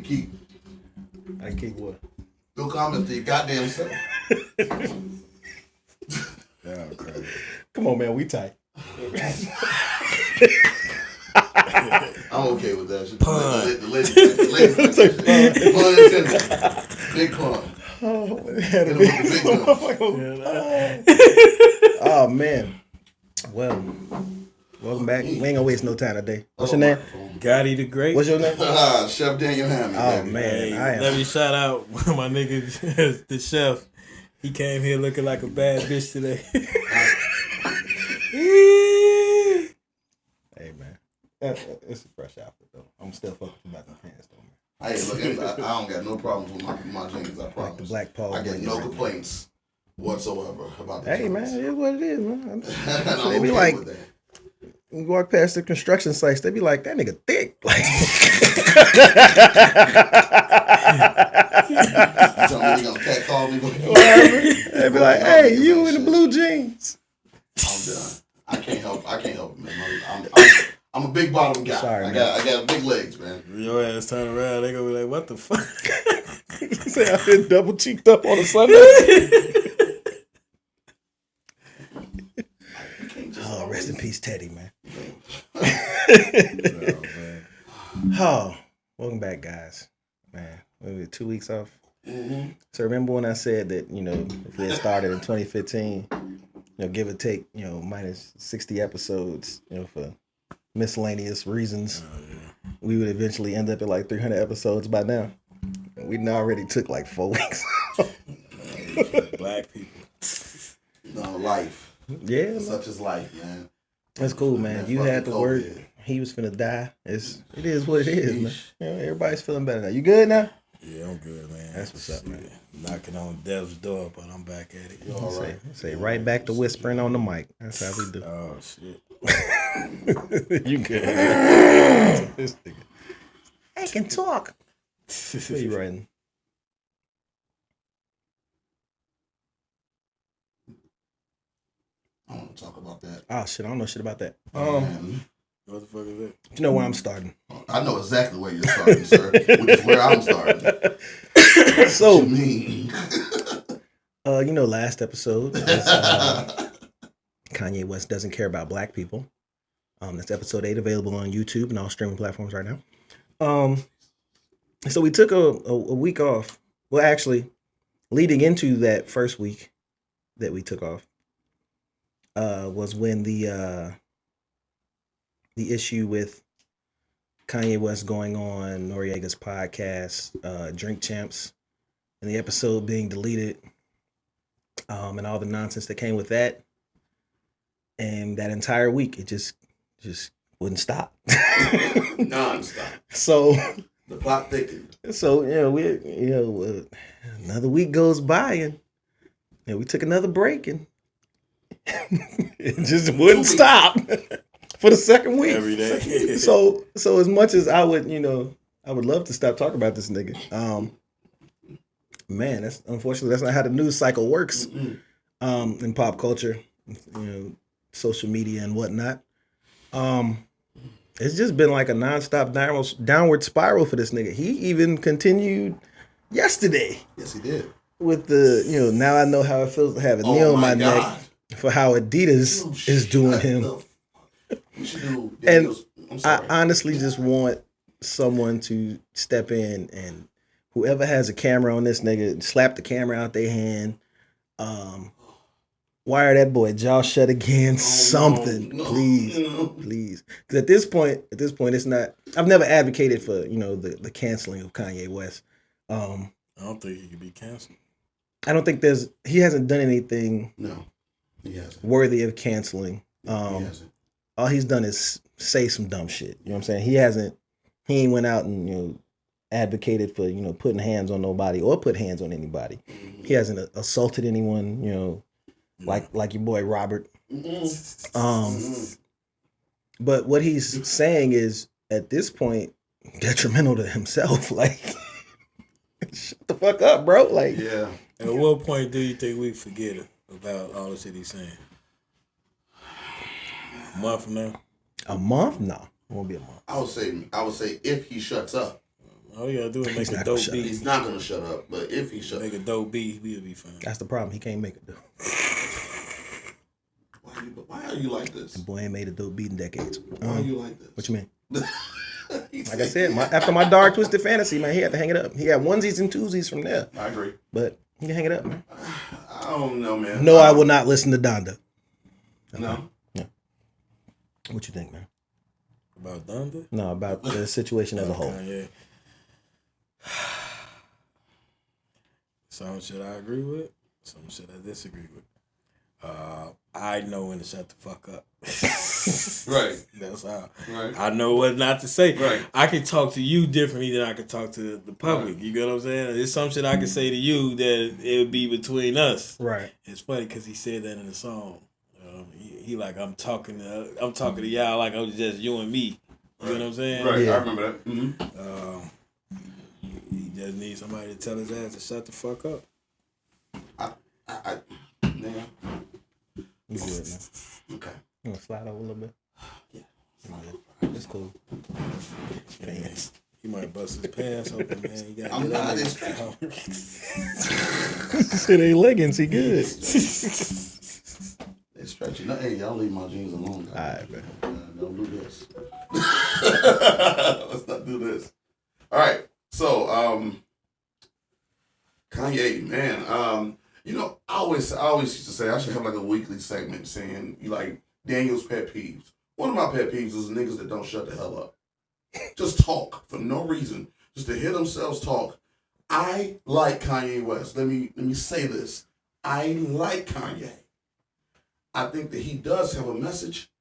keep. I keep what? No comments to your goddamn self. Yeah, crazy. Come on, man, we tight. I'm okay with that shit. Pun. The ladies like that shit. Pun intended. Big pun. Oh, Hit 'em with the big guns. Oh man. Well, welcome back. We ain't gonna waste no time today. What's your name? Gotti the Great. What's your name? Chef Daniel Hammond. Oh Baby. man, Hey, I am. let me shout out my nigga, the chef. He came here looking like a bad bitch today. Hey man, it's a fresh outfit though. I'm still fucking about the pants though, man. Hey, look, I don't got no problems with my jeans. I promise. Like the Black Paul. I get no right complaints whatsoever about the Hey jeans. man, it is what it is, man. I'm They be okay like, with that. you walk past the construction sites, they be like, that nigga thick. Like, Tell me they gonna catcall me. they be like, hey, you in the blue jeans. I'm done. I can't help it, man. I'm a big bottom guy. Sorry, I got big legs, man. Your ass turn around, they gonna be like, what the fuck? He said I've been double cheeked up on a Sunday. Oh, rest in peace, Teddy, man. Oh, man. Oh, welcome back, guys. Man, we were 2 weeks off. Mm-hmm. So remember when I said that, if we had started in 2015, give or take, minus 60 episodes, for miscellaneous reasons, we would eventually end up at like 300 episodes by now. We already took like 4 weeks. Black people. No, life. Yeah, man. Such is life, man. That's cool, man. That You had to fucking work. COVID. He was finna die. It is what it is, man. Everybody's feeling better now. You good now? Yeah, I'm good, man. That's what's up, man. Knocking on death's door, but I'm back at it. You all right? Say right back to whispering on the mic. That's how we do. Oh, shit. You good? This nigga. I can talk. What are you writing? I don't want to talk about that. Oh shit, I don't know shit about that. Man, What the fuck is that? You know where I'm starting. I know exactly where you're starting, sir. Which is where I'm starting. So, What you mean? last episode was, Kanye West doesn't care about black people. That's episode 8, available on YouTube and all streaming platforms right now. So we took a week off. Well, actually, leading into that first week that we took off, was when the issue with Kanye West going on Noriega's podcast, Drink Champs, and the episode being deleted, and all the nonsense that came with that. And that entire week, it just wouldn't stop. Non-stop. So The plot thickened. So another week goes by and we took another break and it just wouldn't stop for the second week. Every day. So as much as I would, I would love to stop talking about this nigga. Man, unfortunately that's not how the news cycle works. In pop culture, social media and whatnot. It's just been like a nonstop downward spiral for this nigga. He even continued yesterday. Yes, he did. With the, now I know how it feels to have a knee on my neck for how Adidas is doing him. We should do And I'm sorry. I honestly just want someone to step in and whoever has a camera on this nigga, slap the camera out their hand, wire that boy jaw shut again, something, please. Because at this point, it's not. I've never advocated for the canceling of Kanye West. I don't think he could be canceled. I don't think he hasn't done anything. No, he hasn't. Worthy of canceling. He hasn't. All he's done is say some dumb shit. You know what I'm saying? He ain't went out and advocated for putting hands on nobody or put hands on anybody. He hasn't assaulted anyone. Like your boy Robert. But what he's saying is at this point detrimental to himself. Like, shut the fuck up, bro. Like, Yeah. At what point do you think we forget about all the shit he's saying? A month from now? a month? No, it won't be a month. I would say if he shuts up. All you gotta do is make He's a not gonna dope shut beat. He's not gonna shut up, but if he shut Make a dope beat, we'll be fine. That's the problem. He can't make it though. Why are you like this? The boy ain't made a dope beat in decades. Why are you like this? What you mean? Like I said, after my dark twisted fantasy, man, he had to hang it up. He had onesies and twosies from there. I agree. But he can hang it up, man. I don't know, man. No, I will not listen to Donda. Okay. No. Yeah. What you think, man? About Thunder? No, about the situation as a whole. Kanye. Some shit I agree with, some shit I disagree with. I know when to shut the fuck up. Right. That's how. Right. I know what not to say. Right. I can talk to you differently than I can talk to the public. You get what I'm saying? There's some shit I can say to you that it would be between us. Right. It's funny because he said that in the song. He like I'm talking to y'all like I'm just you and me. You know what I'm saying? Right. Yeah. I remember that. Mm-hmm. He just needs somebody to tell his ass to shut the fuck up. Man. You good, man. Okay. You want to slide over a little bit? Yeah. It's cool. Man, he might bust his pants open, man. You gotta I'm get not out this of there. Shit ain't leggings. He good. They stretchy. No, hey, y'all leave my jeans alone. All right, man. Don't do this. Let's not do this. All right. So, Kanye, man. You know, I always used to say I should have like a weekly segment saying like Daniel's pet peeves. One of my pet peeves is niggas that don't shut the hell up. Just talk for no reason, just to hear themselves talk. I like Kanye West. Let me say this. I like Kanye. I think that he does have a message.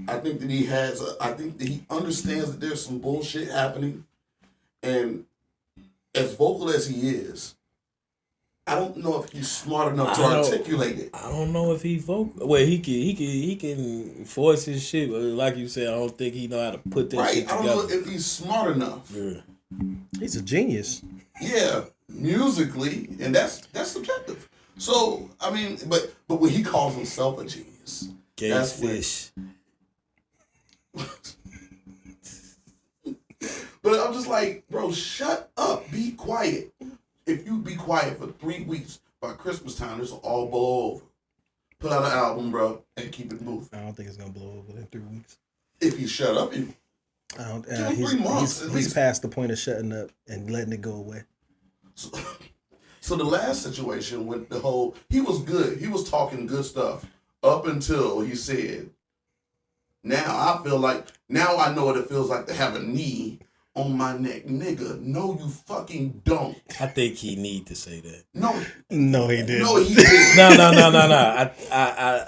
I think that he understands that there's some bullshit happening. And as vocal as he is, I don't know if he's smart enough to articulate it. I don't know if he vocal. Well, he can force his shit, but like you said, I don't think he know how to put that shit together. I don't know if he's smart enough. Yeah. He's a genius. Yeah, musically, and that's subjective. So I mean, but when he calls himself a genius, that's fish. But I'm just like, bro, shut up, be quiet. If you be quiet for 3 weeks, by Christmas time, this will all blow over. Put out an album, bro, and keep it moving. I don't think it's gonna blow over in 3 weeks. If you shut up, I don't. Give him 3 months. He's past the point of shutting up and letting it go away. So the last situation with the whole, he was good. He was talking good stuff up until he said, now I know what it feels like to have a knee on my neck. Nigga, no, you fucking don't. I think he need to say that. No, he didn't. No, he didn't. No.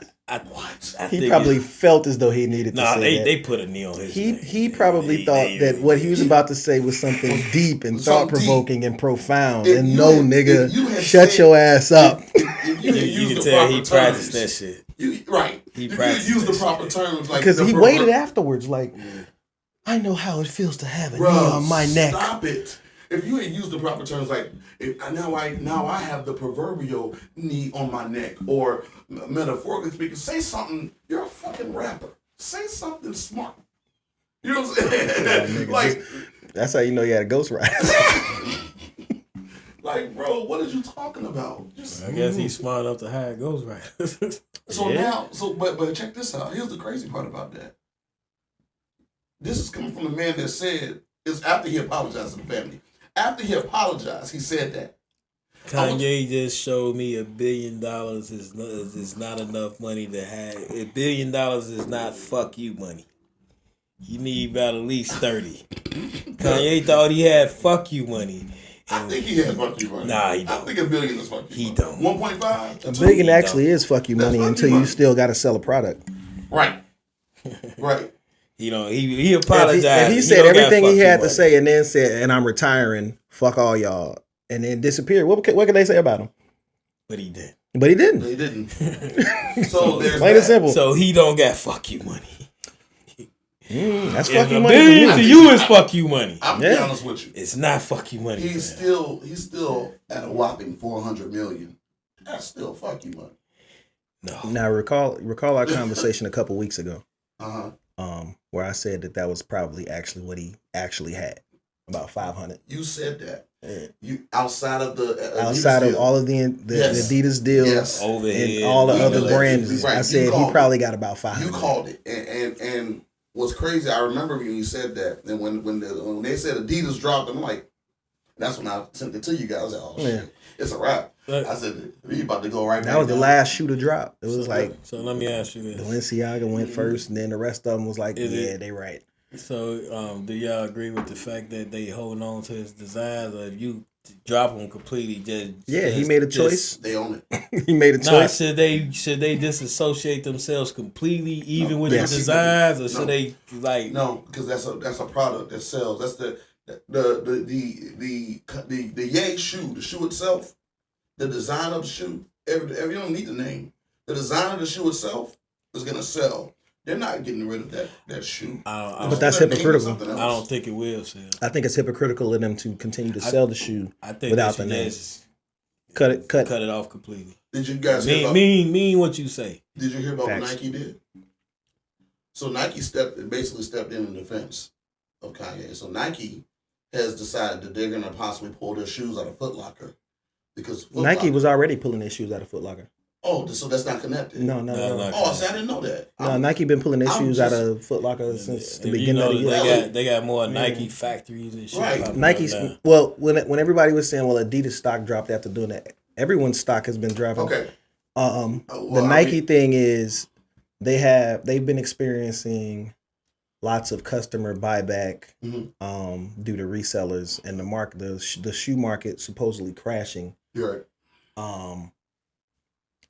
What? He probably felt as though he needed to say that. They put a knee on his neck. He probably thought that what he was about to say was something deep and thought-provoking and profound. And nigga, shut your ass up. You can tell he practiced that shit. Right. He practiced. You use the proper terms. Because he waited afterwards like, I know how it feels to have a knee on my neck. Stop it. If you ain't used the proper terms, like now I have the proverbial knee on my neck, or metaphorically speaking, say something. You're a fucking rapper. Say something smart. You know what I'm saying? Like that's how you know you had a ghostwriter. Like, bro, what are you talking about? I guess he's smart enough to hire ghostwriters. But check this out. Here's the crazy part about that. This is coming from the man that said it's after he apologized to the family. After he apologized, he said that. Kanye just showed me $1 billion is not enough money to have. $1 billion is not fuck you money. You need about at least 30. Kanye thought he had fuck you money. I think he had fuck you money. Nah, he don't. I think $1 billion is fuck you money. He don't. 1.5? $1 billion actually is fuck you money until you still got to sell a product. Right. Right. You know, he apologized. If he said everything he had to say and then said, and I'm retiring, fuck all y'all, and then disappeared, what could they say about him? But he didn't. But he didn't. They didn't. So there's plain and simple. So he don't got fuck you money. That's fuck you money. $1 billion to you is fuck you money. I'm be honest with you. It's not fuck you money. He's still at a whopping $400 million. That's still fuck you money. No. Now recall our conversation a couple weeks ago. Uh-huh. Where I said that was probably actually what he actually had. about 500. You said that. Yeah. You outside of the Outside of deal. all of the Yes. Adidas deals Yes. Overhead, and all the other Right. brands, Right. I You said he called probably it. got about 500. You called it, and what's crazy, I remember when you said that, and when they said Adidas dropped, I'm like, that's when I sent it to you guys. I was like, oh shit, it's a wrap. I said, we about to go right back. That was the down. last shoe to drop. It was So let me ask you this. Balenciaga went first, and then the rest of them was like, Is they right. So, do y'all agree with the fact that they holding on to his designs, or if you drop them completely, He made a choice. They own it. He made a choice. Should they disassociate themselves completely, even with Yes. the designs, or should they like? No, because that's a product that sells. That's the Ye shoe, the shoe itself, the design of the shoe. You don't need the name. The design of the shoe itself is gonna sell. They're not getting rid of that shoe. But that's hypocritical. I don't think it will sell. I think it's hypocritical of them to continue to sell the shoe I think without they the should name. just Cut it off completely. Did you guys hear about, mean what you say? Did you hear about Facts. what Nike did? So Nike basically stepped in defense of Kanye. So Nike has decided that they're gonna possibly pull their shoes out of Foot Locker because Nike was already pulling their shoes out of Foot Locker. Oh, so that's not connected. No. Oh, see, I didn't know that. No, Nike been pulling their I'm shoes just- out of Foot Locker since the You beginning know, of the year. they got more Nike factories and shit. Right. popping up Nike's now. well, when everybody was saying, well, Adidas stock dropped after doing that, everyone's stock has been dropping. Okay. The Nike thing is they've been experiencing lots of customer buyback due to resellers and the shoe market supposedly crashing. You're right.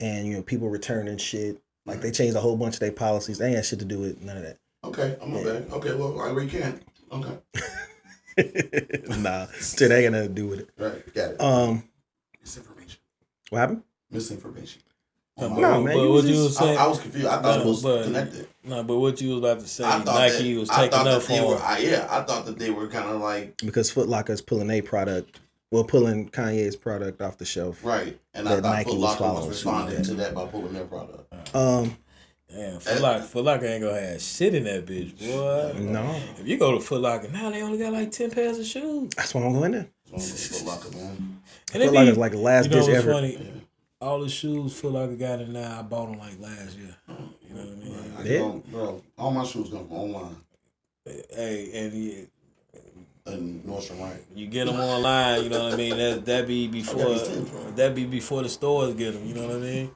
And people returning shit. Like they changed a whole bunch of their policies. They ain't had shit to do with none of that. Okay, I'm not bad. Okay, well, I recant. Okay. Nah, so they ain't gonna do with it. Right, got it. Misinformation. What happened? Misinformation. No, man, but you what was you was saying? I was confused. I thought it was connected. No, but what you was about to say, I thought Nike was taking up for him. I thought that they were kind of like Because Foot Locker is pulling pulling Kanye's product off the shelf. right, and I that thought Nike Foot was Locker following was suit responding with to that. that by pulling their product. Damn, Foot Locker ain't gonna have shit in that bitch, boy. No, If you go to Foot Locker now, they only got like 10 pairs of shoes. that's why I'm going there. Foot Locker, man. And Foot Locker is like the last ditch what's ever. funny? All the shoes Foot Locker got in now, I bought them like last year. You know what I mean? Bro, all my shoes come from online Hey, and Nordstrom Rack. you get them online. You know what I mean? That be before the stores get them. You know what I mean?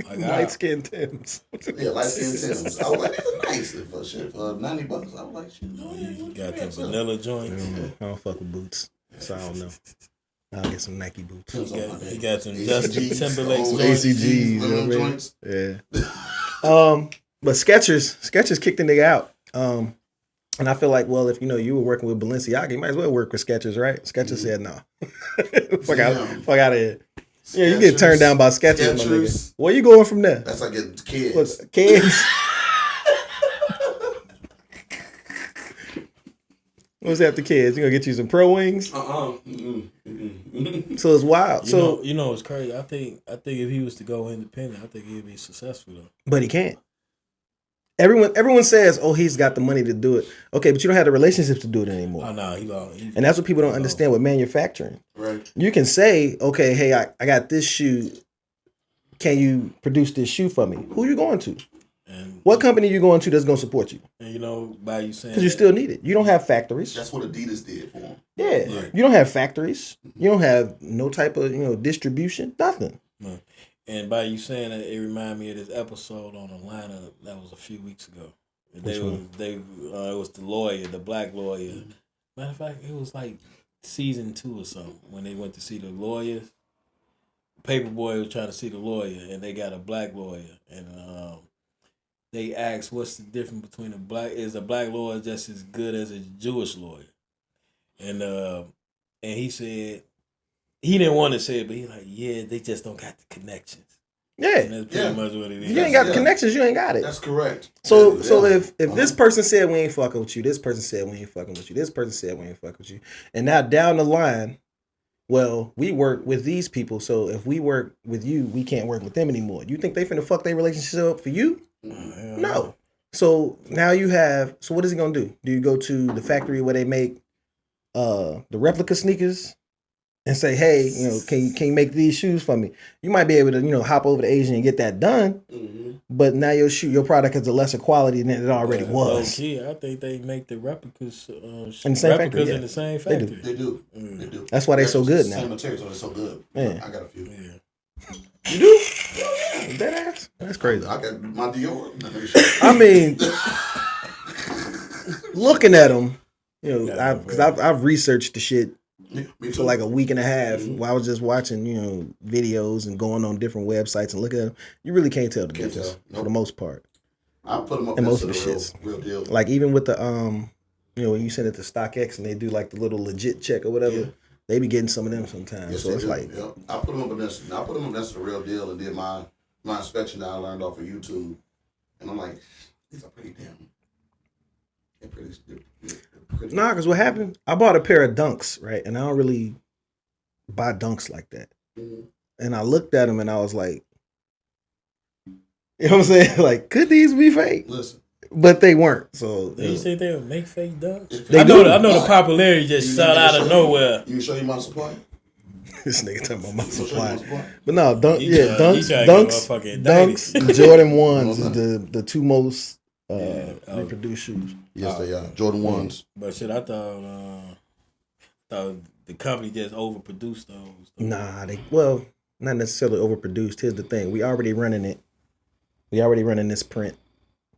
Like, Light skin Tims. Yeah, light skin Tims. I was like, these are nice for shit for $90. I was like, shit. You got the vanilla joints. I don't fuck with boots, so I don't know. I'll get some Nike boots. He got some Justin Timberlake old joints. ACGs, you know what I them mean? joints. Yeah. But Skechers kicked the nigga out. And I feel like, well, if you were working with Balenciaga, you might as well work with Skechers, right? Skechers said no. fuck out of here. Yeah, you get turned down by Skechers, my nigga. Where you going from there? That's like getting kids. What's kids? What's after kids? You gonna get you some pro wings? So it's wild. You know, it's crazy. I think if he was to go independent, I think he'd be successful though. But he can't. Everyone says, "Oh, he's got the money to do it." Okay, but you don't have the relationships to do it anymore. Oh no, and that's what people don't understand with manufacturing. Right. You can say, "Okay, hey, I got this shoe. Can you produce this shoe for me?" Who you going to? And What company you going to that's going to support you? And by you saying Because you still need it. You don't have factories. That's what Adidas did for him. Yeah, Right. you don't have factories. You don't have no type of distribution. Nothing. No. And by you saying that, it reminded me of this episode on Atlanta that was a few weeks ago. It was the black lawyer. Matter of fact, it was like season 2 or something when they went to see the lawyers. Paperboy was trying to see the lawyer, and they got a black lawyer, and they asked, "What's the difference between is a black lawyer just as good as a Jewish lawyer?" And he said. He didn't want to say it, but he like, yeah, they just don't got the connections. Yeah. And that's pretty much what it is. If you ain't got the connections, you ain't got it. That's correct. So if this person said we ain't fucking with you, this person said we ain't fucking with you, this person said we ain't fucking with you, and now down the line, well, we work with these people, so if we work with you, we can't work with them anymore. You think they finna fuck their relationship up for you? No. So now so what is he gonna do? Do you go to the factory where they make the replica sneakers and say, hey, can you make these shoes for me? You might be able to, hop over to Asia and get that done. Mm-hmm. But now your product is a lesser quality than it already was. Okay, I think they make the replicas in the same factory. Yeah. In the same factory. They do. They do. That's why they're so good now. Same material, so they're so good. Yeah. I got a few. Yeah. You do? That ass? That's crazy. I got my Dior. I mean, looking at them, because I've researched the shit for like a week and a half while I was just watching, videos and going on different websites and looking at them. You really can't tell the difference for the most part. I put them up and next most to of the the shits. real deal. Like even with the when you send it to StockX and they do like the little legit check or whatever, they be getting some of them sometimes. Yes, so it's like I put them up against the real deal and did my inspection that I learned off of YouTube, and I'm like, these are pretty damn. They're pretty. Nah, because what happened? I bought a pair of Dunks, right, and I don't really buy Dunks like that. Mm-hmm. And I looked at them and I was like, you know what I'm saying? Like, could these be fake? Listen. But they weren't. So do you think they'll make fake dunks? They I do. know the popularity just shot out of nowhere. You can show you my supply. This nigga talking about my supply. supply. But no, Dunks, Jordan 1s is the two most reproduced shoes. Yes, they are. Jordan 1s. But shit, I thought the company just overproduced those. Nah, not necessarily overproduced. Here's the thing. We already running it. We already running this print.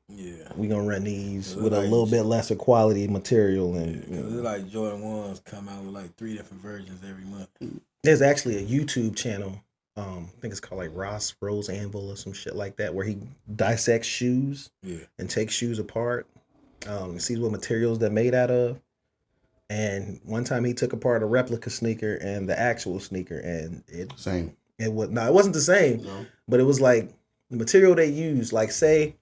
Yeah. We gonna run these with a little bit lesser quality material. And it's like Jordan 1s come out with like 3 different versions every month. There's actually a YouTube channel. I think it's called like Rose Anvil or some shit like that, where he dissects shoes and takes shoes apart, and sees what materials they're made out of. And one time he took apart a replica sneaker and the actual sneaker, and it wasn't the same. No. But it was like the material they used. Like say,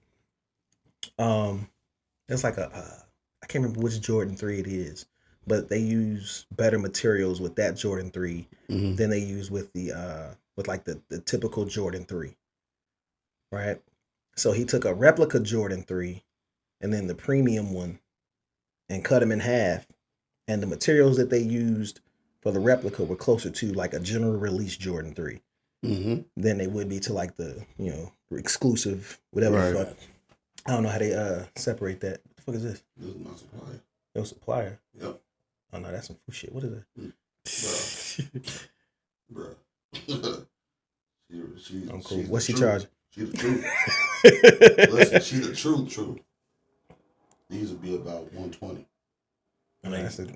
it's like I can't remember which Jordan 3 it is, but they use better materials with that Jordan 3 than they use with the the typical Jordan 3. Right? So he took a replica Jordan 3 and then the premium one and cut them in half. And the materials that they used for the replica were closer to like a general release Jordan 3 than they would be to like the, exclusive, whatever the fuck. I don't know how they separate that. What the fuck is this? This is my supplier. Your supplier? Yep. Oh no, that's some food shit. What is that? Bruh. I'm cool. What's she charging? She's the truth. Listen, she's the truth. These would be about 120.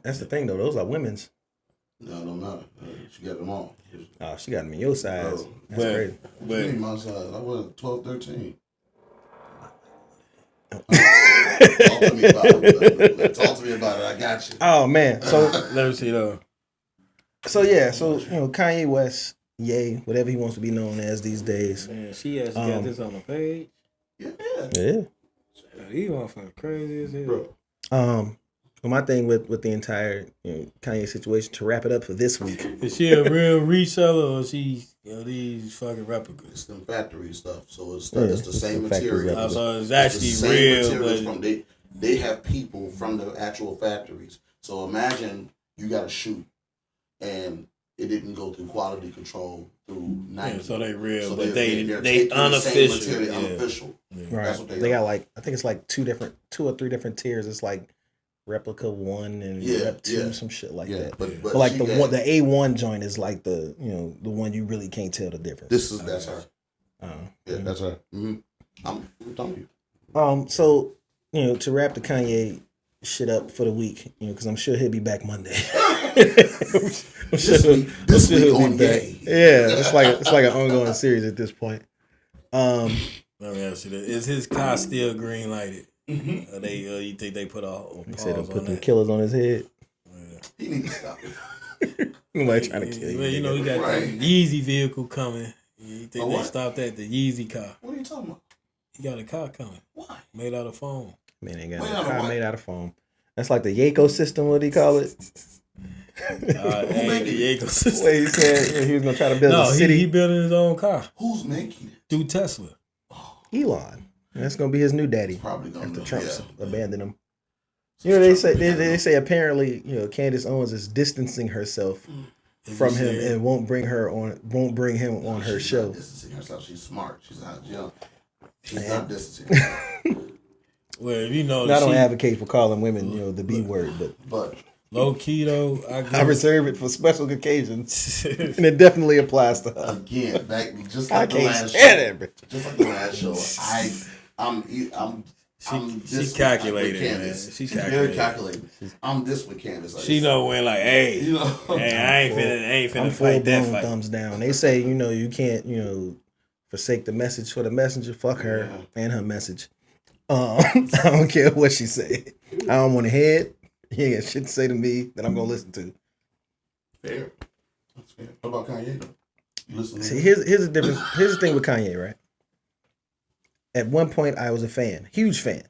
That's the thing though. Those are women's. No, it don't matter. She got them all. Oh, she got them in your size. Bro, That's crazy. But in my size, I was 12, 13. Talk to me about it. I got you. Oh man. So let me see though. So yeah. So Kanye West, yay, whatever he wants to be known as these days. Man, she actually got this on the page. Yeah. He motherfucker crazy as hell. Bro. Well, my thing with the entire Kanye situation, to wrap it up for this week. Is she a real reseller or she these fucking replicas? It's them factory stuff, so it's the same material. So it's actually real, but they have people from the actual factories. So imagine you got a shoe and it didn't go through quality control through 90. Yeah, so they real, so but they're they unofficial. The same material, unofficial. Yeah. Right. That's what they got like, I think it's like 2 or 3 different tiers. It's like replica 1 and rep 2, some shit like that. But like the A1 joint is like the the one you really can't tell the difference. That's her. That's her. Mm-hmm. I'm telling you. So to wrap the Kanye shit up for the week, because I'm sure he'll be back Monday. This week on Yay. Yeah, it's like an ongoing series at this point. Let me ask you this: is his car still green lighted? Mm-hmm. You think they put a pause put them killers on his head? Yeah. He needs to stop it. Nobody trying to kill you. Well, he got the Yeezy vehicle coming. You think they stopped at the Yeezy car? What are you talking about? He got a car coming. Why? Made out of foam. Man, ain't got a car made out of foam. That's like the Yako system. What do you call it? The Yako system. Wait, he said he was gonna try to build a city. He building his own car. Who's making it? Through Tesla. Elon. That's gonna be his new daddy. Probably gonna after Trump abandoned him. You know, they say apparently, you know, Candace Owens is distancing herself from him and won't bring him on her show. Not distancing herself. She's smart. She's not, you know, she's not distancing herself. Well, you know, I don't advocate for calling women, you know, the B word, but low key though, I reserve it for special occasions, and it definitely applies to her. Again, just I like the can't last stand show, it. just like the last show, I'm She calculated, man. She's very calculated. I'm this with Candace. She know when, like, hey, you know, hey, I ain't finna I'm fight that full-blown fight. thumbs down. They say, you know, you can't, you know, forsake the message for the messenger. Fuck her and her message. I don't care what she say. I don't want to hear it. He ain't got shit to say to me that I'm gonna listen to. Fair. That's fair. What about Kanye though? You listen to See, him? here's the difference. Here's the thing with Kanye, right? At one point, I was a fan, huge fan,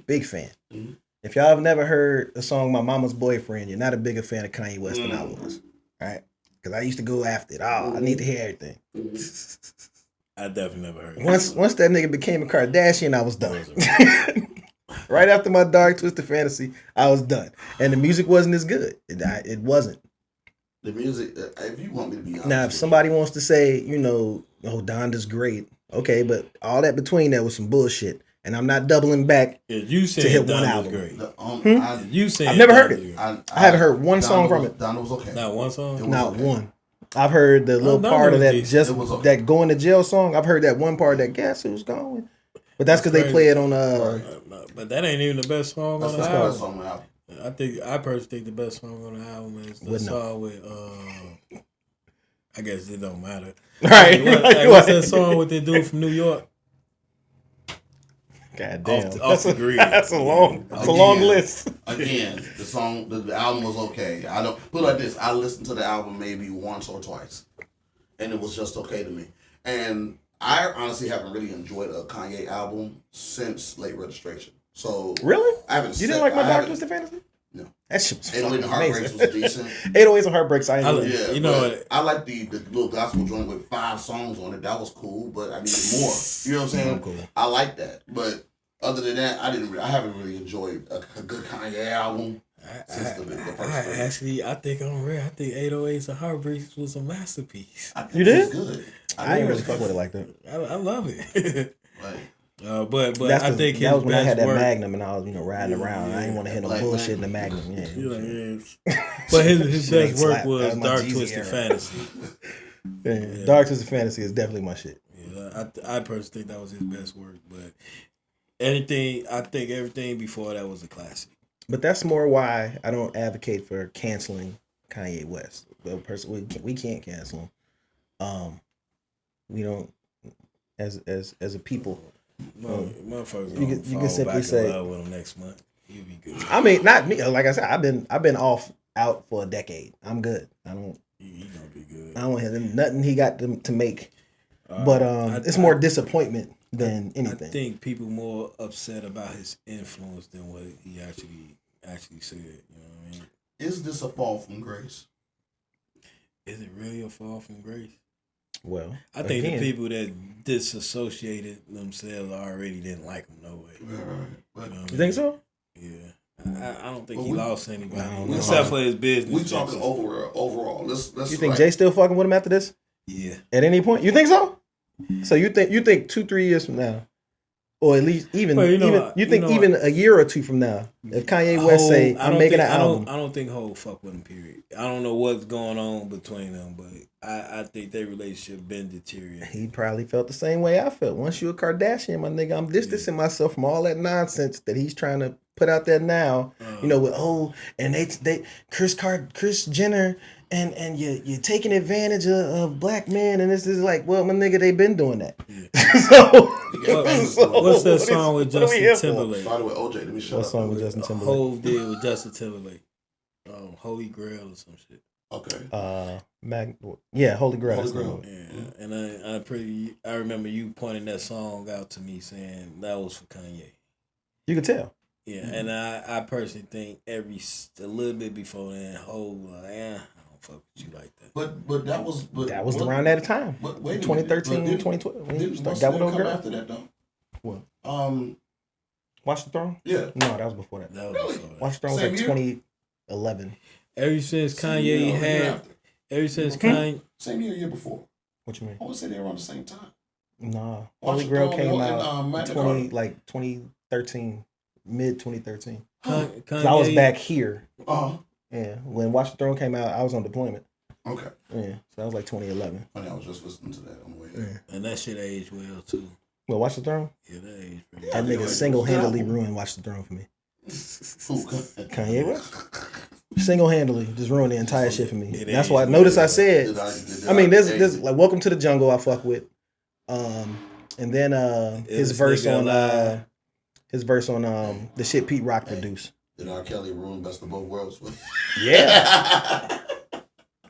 big fan. Mm-hmm. If y'all have never heard the song "My Mama's Boyfriend," you're not a bigger fan of Kanye West than I was, right? Because I used to go after it. Oh, I need to hear everything. I definitely never heard. Once that nigga became a Kardashian, I was done. Right after my Dark Twisted Fantasy, I was done, and the music wasn't as good. It wasn't. The music. If you want me to be honest, Now, if somebody wants to say, you know, oh, Donda's great, okay, but all that between that was some bullshit, and I'm not doubling back You to hit one Donda album. was great. You saying I've never heard Donda it. was I haven't heard one song from it. Donda was okay. Not one song. Not one. I've heard the little Donda part of was that decent. that going to jail song. I've heard that one part that guess who's going, but that's because they play it on But that ain't even the best song That's on the the album. best song on the album. I personally think the best song on the album is the song with I guess it don't matter. Right. What's that song with the dude from New York? God damn. Off the grid. That's a long list. Again, the album was okay. I don't put it like this. I listened to the album maybe once or twice, and it was just okay to me. And I honestly haven't really enjoyed a Kanye album since Late Registration. So really, I haven't. You didn't like my Dark Twisted Fantasy? No, that shit was 808 and fucking Heartbreaks amazing. was decent. 808s and Heartbreaks, I enjoyed. Yeah, you know what? I like the little gospel joint with 5 songs on it. That was cool, but I needed more. You know what I'm saying? Cool. I like that, but other than that, I haven't really enjoyed a good Kanye album since the first. I think I'm rare. I think 808s and Heartbreaks was a masterpiece. I think You did? It's good. I ain't really fuck with it like that. I love it. Like, but That's I think his that was when I had best that work. Magnum and I was riding around. I didn't want to hit no Like bullshit in the Magnum. Magnum. Yeah. But his Shit ain't best work slap. That was was my Dark Jeezy Twisted era. Fantasy. Yeah. Dark Twisted Fantasy is definitely my shit. Yeah, I personally think that was his best work. But I think everything before that was a classic. But that's more why I don't advocate for canceling Kanye West. Well, personally, we can't cancel him. We don't, as a people. Motherfuckers You can simply say with him next month. He'll be good. I mean, not me. Like I said, I've been out for a decade. I'm good. I don't. He gonna be good. I don't have nothing he got to make. But it's more disappointment than anything. I think people more upset about his influence than what he actually said. You know what I mean? is this a fall from grace? Is it really a fall from grace? Well, I think again, the people that disassociated themselves already didn't like him no way. Right. You think so? Yeah. I don't think Well, he we- lost anybody I except for his business. We talking overall. Let's. You think Jay still fucking with him after this? Yeah. At any point, you think so? So you think 2-3 years from now, or at least even Well, even a year or two from now, if Kanye West say I'm making an album, I don't think Hov fuck with him. Period. I don't know what's going on between them, but I think their relationship been deteriorating. he probably felt the same way I felt. Once you a Kardashian, my nigga, I'm distancing myself from all that nonsense that he's trying to put out there now. With and they Kris Jenner. And you're taking advantage of black men, and this is like, well, my nigga, they been doing that. Yeah. What's that song with Justin Timberlake? By the way, OJ, let me shut What up. song with Justin Timberlake? Hov did with Justin Timberlake. Holy Grail or some shit. Okay. Holy Grail. Holy Grail. Yeah, and I remember you pointing that song out to me, saying that was for Kanye. You could tell. Yeah, and I personally think a little bit before then, Hov I don't fuck with you like that. But that was around that time. But wait, 2013, 2012. When you Didn't got with come girl. after that though? What? Watch the Throne? Yeah. No, that was before that. That was Really? before that. Watch the Throne was Same like year? 2011. Ever since Same year Kanye or year had, after? ever since Hmm? Kanye, Same year before. What you mean? I would say they were around the same time. Nah. Watch Holy the Grail Throne came and, out Magna 2013, mid 2013. Kanye, Cause I was back here. Uh-huh. Yeah, when Watch the Throne came out, I was on deployment. Okay. Yeah, so that was like 2011. Funny, I was just listening to that on the way there. and that shit aged well too. Well, Watch the Throne. Yeah, that aged pretty Yeah. That I nigga think single-handedly it was ruined Watch the Throne for me. Who? Kanye West. Single-handedly just ruined the entire shit for me. It That's is, why. man. Notice I said. Did I mean, hey, there's like Welcome to the Jungle. I fuck with. And then his this verse nigga on alive. the shit Pete Rock produced. Did R. Kelly ruin Best of Both Worlds? Yeah,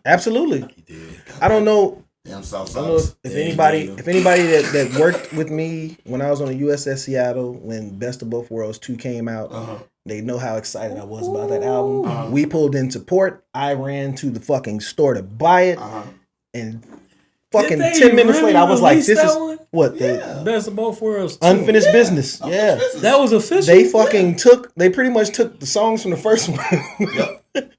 absolutely. He did. I don't know. Damn I South don't know Side. if Yeah, anybody nigga. that worked with me when I was on the USS Seattle when Best of Both Worlds 2 came out, they know how excited I was about that album. Uh-huh. We pulled into port. I ran to the fucking store to buy it, and fucking Did they 10 minutes really later, I was like, release "This that is one? what the Yeah. Best of both worlds. Too. unfinished business." Yeah, That was official. they fucking they pretty much took the songs from the first one Yep.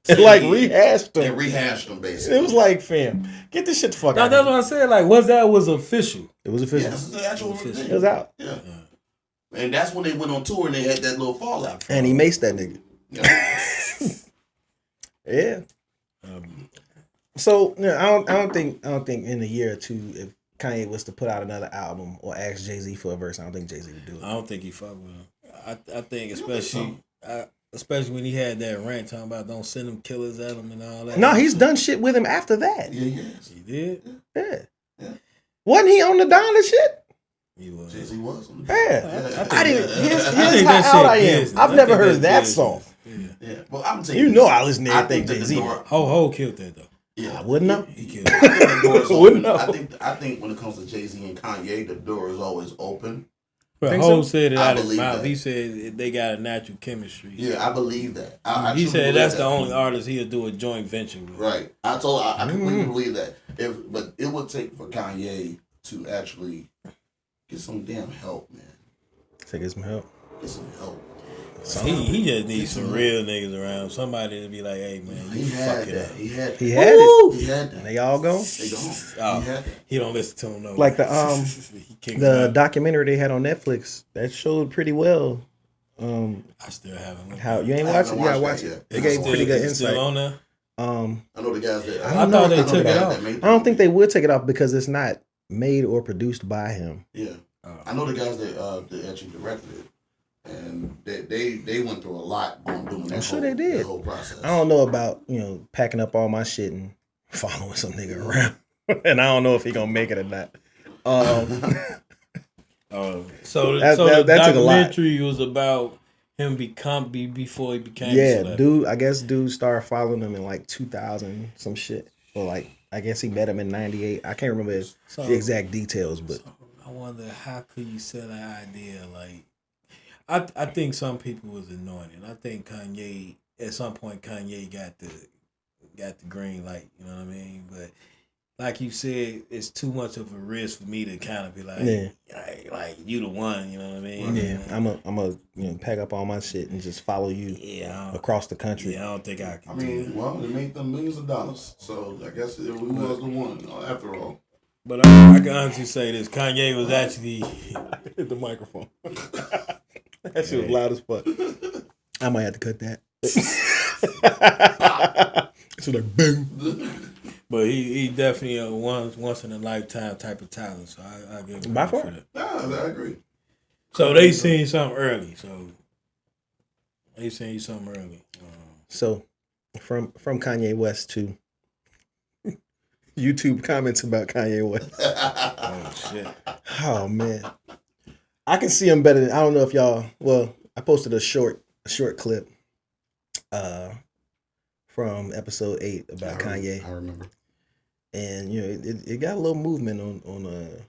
and like Yeah. rehashed They them. rehashed them basically. It was like, fam, get this shit the fuck Now out. that's what I said. Like, was official? It was yeah, official. this is the actual Official. thing. It was out, Yeah. And that's when they went on tour and they had that little fallout. and he maced that nigga. Yeah. Yeah. Um, So I don't think in a year or two, if Kanye was to put out another album or ask Jay-Z for a verse, I don't think Jay-Z would do it. I don't think he fuck with him. I think You don't think especially when he had that rant talking about don't send them killers at him and all that. No, he's done shit with him after that. Yeah, yes. He did. Yeah. Yeah. Wasn't he on the Don and shit? He was. Jay-Z was. Yeah. I didn't. Here's I think how that out I shit am. business. I've I never think heard that's that business. song. Yeah. Yeah. Well, I'm telling You you know this. I listen to I everything think that the Jay-Z. door- Ho killed that though. Yeah. I wouldn't know. He killed I it. think the door is Wouldn't open. know. I think when it comes to Jay-Z and Kanye, the door is always open. But Think Ho so? said it I out his believe mouth. that. He said they got a natural chemistry. Yeah, I believe that. I He truly said believe that's that. the only artist he'll do a joint venture with. Right. I completely believe that. But it would take for Kanye to actually get some damn help, man. Take some help. Get some help. He just needs some real niggas around. Somebody to be like, hey man, you He had fuck it that. up. He had He that. had it. He had And that. they all gone. They gone. Oh. He had that. He don't listen to him no Like the He kicked the him out. documentary they had on Netflix that showed pretty well. I still haven't. looked How at you ain't I watch it? haven't You gotta watched watch that it. yet. They It's gave still- pretty good It's still insight. on there. I know the guys that. I thought they took it off. I don't think they would take it off because it's not made or produced by him. Yeah, I know the guys that actually directed it, and they went through a lot doing that. I'm sure whole, they did. that whole process. I don't know about packing up all my shit and following some nigga around, and I don't know if he gonna make it or not. So That the took a lot. documentary was about him before he became a Yeah, celebrity. dude. I guess dude started following him in like 2000 some shit, or like I guess he met him in '98. I can't remember So- the exact details, but I wonder how could you sell that idea? Like, I think some people was anointed. I think Kanye at some point Kanye got the green light. You know what I mean? But like you said, it's too much of a risk for me to kind of be like, like you the one. You know what I mean? yeah, I'm a pack up all my shit and just follow you Yeah, across the country. I don't think I can. I do mean, that. well, they made them millions of dollars, so I guess we was the one after all. But I can honestly say this: Kanye was actually. Hit the microphone. That shit was loud as fuck. I might have to cut that. It's like boom. But he definitely a once in a lifetime type of talent. So I give him By credit far. for that. Nah, I agree. So they seen something early. So, from Kanye West to YouTube comments about Kanye West. Oh shit! Oh man, I can see him better than I don't know if y'all. Well, I posted a short clip, from episode 8 about Kanye, I remember. and it got a little movement on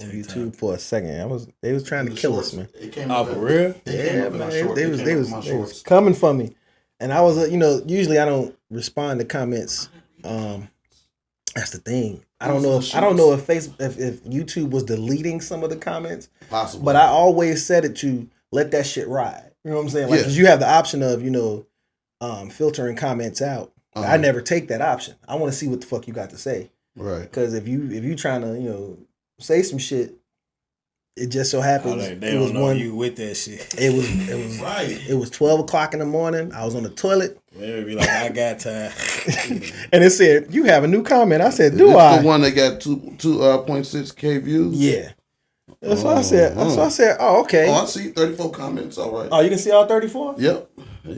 YouTube for a second. They was trying to kill us, man. It came Oh, up for in- real? it came Yeah, up in my man, short- they it was came they up was, in my they was shorts. coming for me, and I was usually I don't respond to comments. That's the thing. I don't know if if YouTube was deleting some of the comments, Possible. but I always said it to let that shit ride. You know what I'm saying? Like, because you have the option of, filtering comments out. I never take that option. I want to see what the fuck you got to say. Right. Because if you trying to, say some shit, it just so happens they don't know you with that shit. It was right. It was 12 o'clock in the morning. I was on the toilet. They'd be like, I got time. And it said, you have a new comment. I said, Is this the one that got 2.6K views? Yeah. That's what I said. That's what I said. Oh, okay. Oh, I see 34 comments. All right. Oh, you can see all 34? Yep.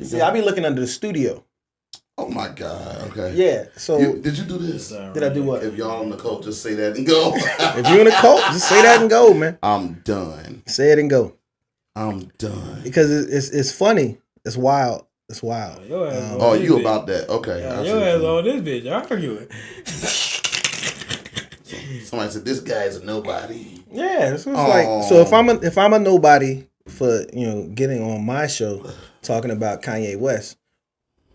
See, I be looking under the studio. Oh my God. Okay. Yeah. So did you do this? Did I do what? If y'all in the cult, just say that and go. If you in the cult, just say that and go, man. I'm done. Say it and go. I'm done. Because it's funny. It's wild. It's wild. You about that? Okay. Your ass on this bitch arguing. Somebody said this guy's a nobody. Yeah. So it's like, so if I'm a nobody for getting on my show talking about Kanye West,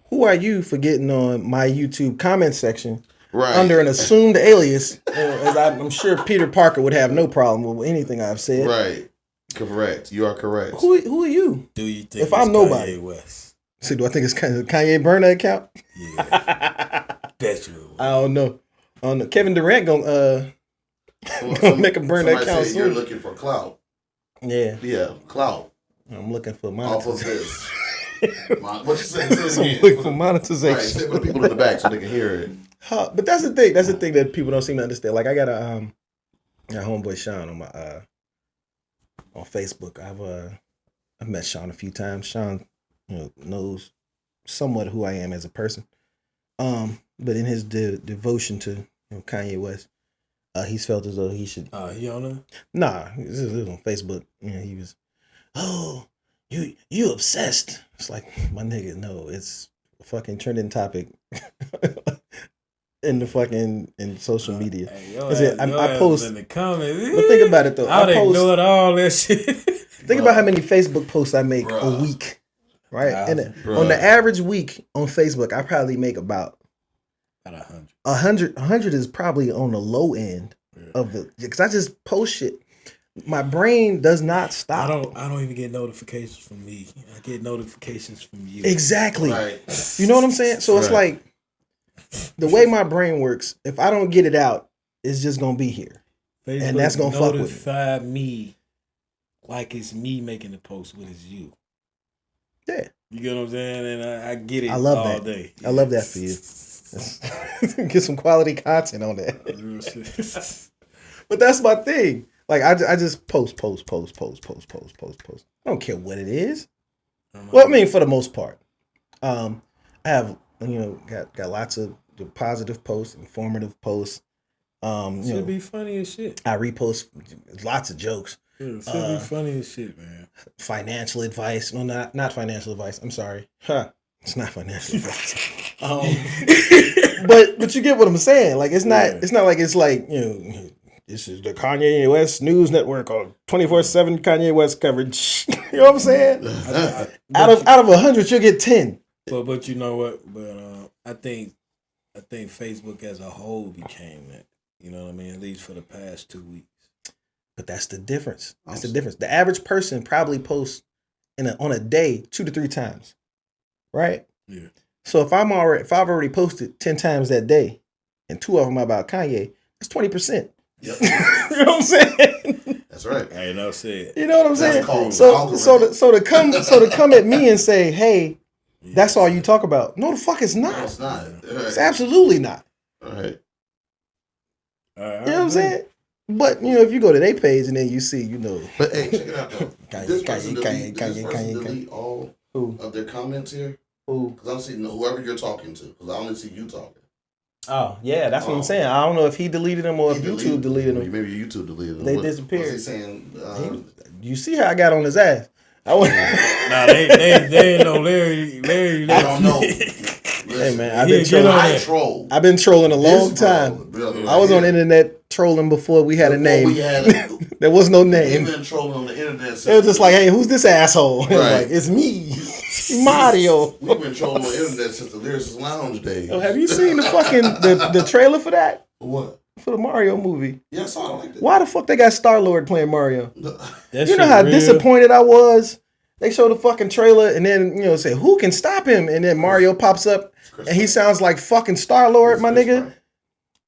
who are you for getting on my YouTube comment section under an assumed alias? As I'm sure Peter Parker would have no problem with anything I've said. Right. Correct. You are correct. Who are you? Do you think if I'm nobody? Kanye West? So do I think it's Kanye burner account? Yeah. Bet you. I don't know. Kevin Durant gonna make a burner account soon. You're looking for clout. Yeah. Yeah, clout. I'm looking for monetization. Off of this. What you saying? I'm looking for monetization. Right, sit with people in the back so they can hear it. But that's the thing. That's the thing that people don't seem to understand. Like I got a homeboy Sean on my on Facebook. I've met Sean a few times. Sean, knows somewhat who I am as a person. But in his devotion to Kanye West, he's felt as though he should. He on it? Nah, this was on Facebook. He was, you obsessed. It's like, my nigga, no, it's a fucking trending topic in social media. I post in the comments. But think about it though. I would ignore all that shit. Think about how many Facebook posts I make a week, right? And on the average week on Facebook, I probably make about 100. 100 is probably on the low end of the, because I just post shit. My brain does not stop. I don't even get notifications from me. I get notifications from you. Exactly. Right. You know what I'm saying? So it's like the way my brain works. If I don't get it out, it's just gonna be here, Facebook and that's gonna fuck with notify me like it's me making the post when it's you. Yeah. You get what I'm saying? And I get it. I love all that. day. I love that for you. Get some quality content on that. But that's my thing. Like I just post. I don't care what it is. Well, I mean, for the most part, I have got lots of positive posts, informative posts. Should be funny as shit. I repost lots of jokes. It should be funny as shit, man. Financial advice? No, not financial advice. I'm sorry. It's not financial advice. But you get what I'm saying. Like it's not like it's like this is the Kanye West News Network or 24/7 Kanye West coverage. You know what I'm saying? Out of 100, you'll get 10. But you know what? But I think Facebook as a whole became that. You know what I mean? At least for the past 2 weeks. But that's the difference. That's the difference. The average person probably posts on a day 2 to 3 times, right? Yeah. So if I've already posted 10 times that day, and 2 of them are about Kanye, that's 20%. Yep. You know what I'm saying? That's right. I ain't no saying. You know what I'm saying? So to come at me and say, hey, that's all you talk about. No, the fuck it's not. No, it's not. Right. It's absolutely not. All right. You know what I'm saying? But if you go to their page and then you see, But hey, check it out though. Did this person delete all of their comments here? Who? Because I'm seeing whoever you're talking to. Because I only see you talking. Oh yeah, that's what I'm saying. I don't know if he deleted them or if YouTube deleted them. Maybe YouTube deleted them. They disappeared. What's he saying? You see how I got on his ass? Nah, they ain't no Larry. I don't know. Hey man, I've been trolling a long time. I was on the internet trolling before we had a name. There was no name. You've been trolling on the internet. It was just like, hey, who's this asshole? Right. Like, it's me, Mario. We've been trolling on the internet since the Lyricist Lounge days. Oh, have you seen the fucking the trailer for that? What? For the Mario movie. Yeah, I saw it like that. Why the fuck they got Star-Lord playing Mario? You know how disappointed I was They show the fucking trailer and then, say, who can stop him? And then Mario pops up and he sounds like fucking Star-Lord, my nigga.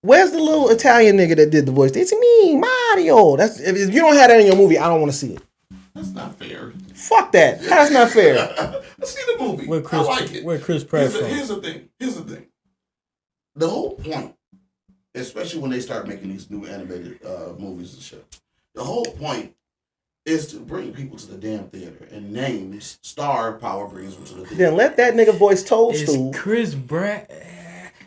Where's the little Italian nigga that did the voice? It's me, Mario. If you don't have that in your movie, I don't want to see it. That's not fair. Fuck that. That's not fair. Let's see the movie. I like it. Where Chris Pratt from? Here's the thing. The whole point, especially when they start making these new animated movies and shit, the whole point is to bring people to the damn theater, and names, star power brings them to the theater. Then let that nigga voice Toadstool. Is Chris Pratt?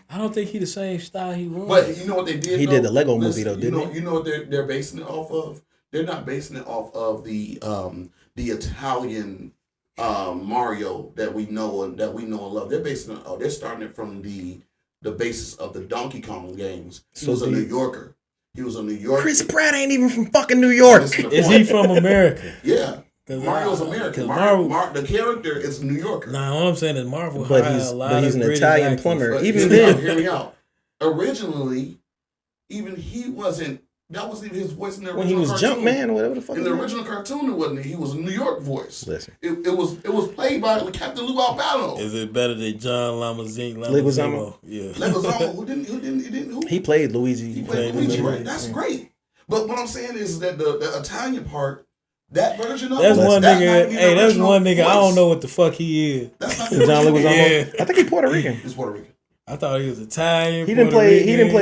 I don't think he the same style he was. But you know what they did? He did the Lego movie though, didn't he? You know what they're basing it off of? They're not basing it off of the Italian Mario that we know and love. They're basing it. They're starting it from the basis of the Donkey Kong games. He was a New Yorker. Chris Pratt ain't even from fucking New York. Is he from America? Yeah. Mario's American. The character is a New Yorker. Nah, all I'm saying is Marvel. But he's an British Italian actors. plumber. But Even then, hear me out. Originally, even he wasn't. That wasn't even his voice in the original when he was cartoon. Jumpman or whatever the fuck. In the original cartoon, it wasn't. He was a New York voice. Listen, it was played by Captain Lou Albano. Is it better than John Leguizamo? Leguizamo? Yeah. Leguizamo, who? he played Luigi. He played Luigi, right? That's great. But what I'm saying is that the Italian part, that version of that's it, one nigga. Hey, that's one nigga. Voice. I don't know what the fuck he is. That's not John Leguizamo. Yeah. I think he's Puerto Rican. He's Puerto Rican. I thought he was Italian. He didn't play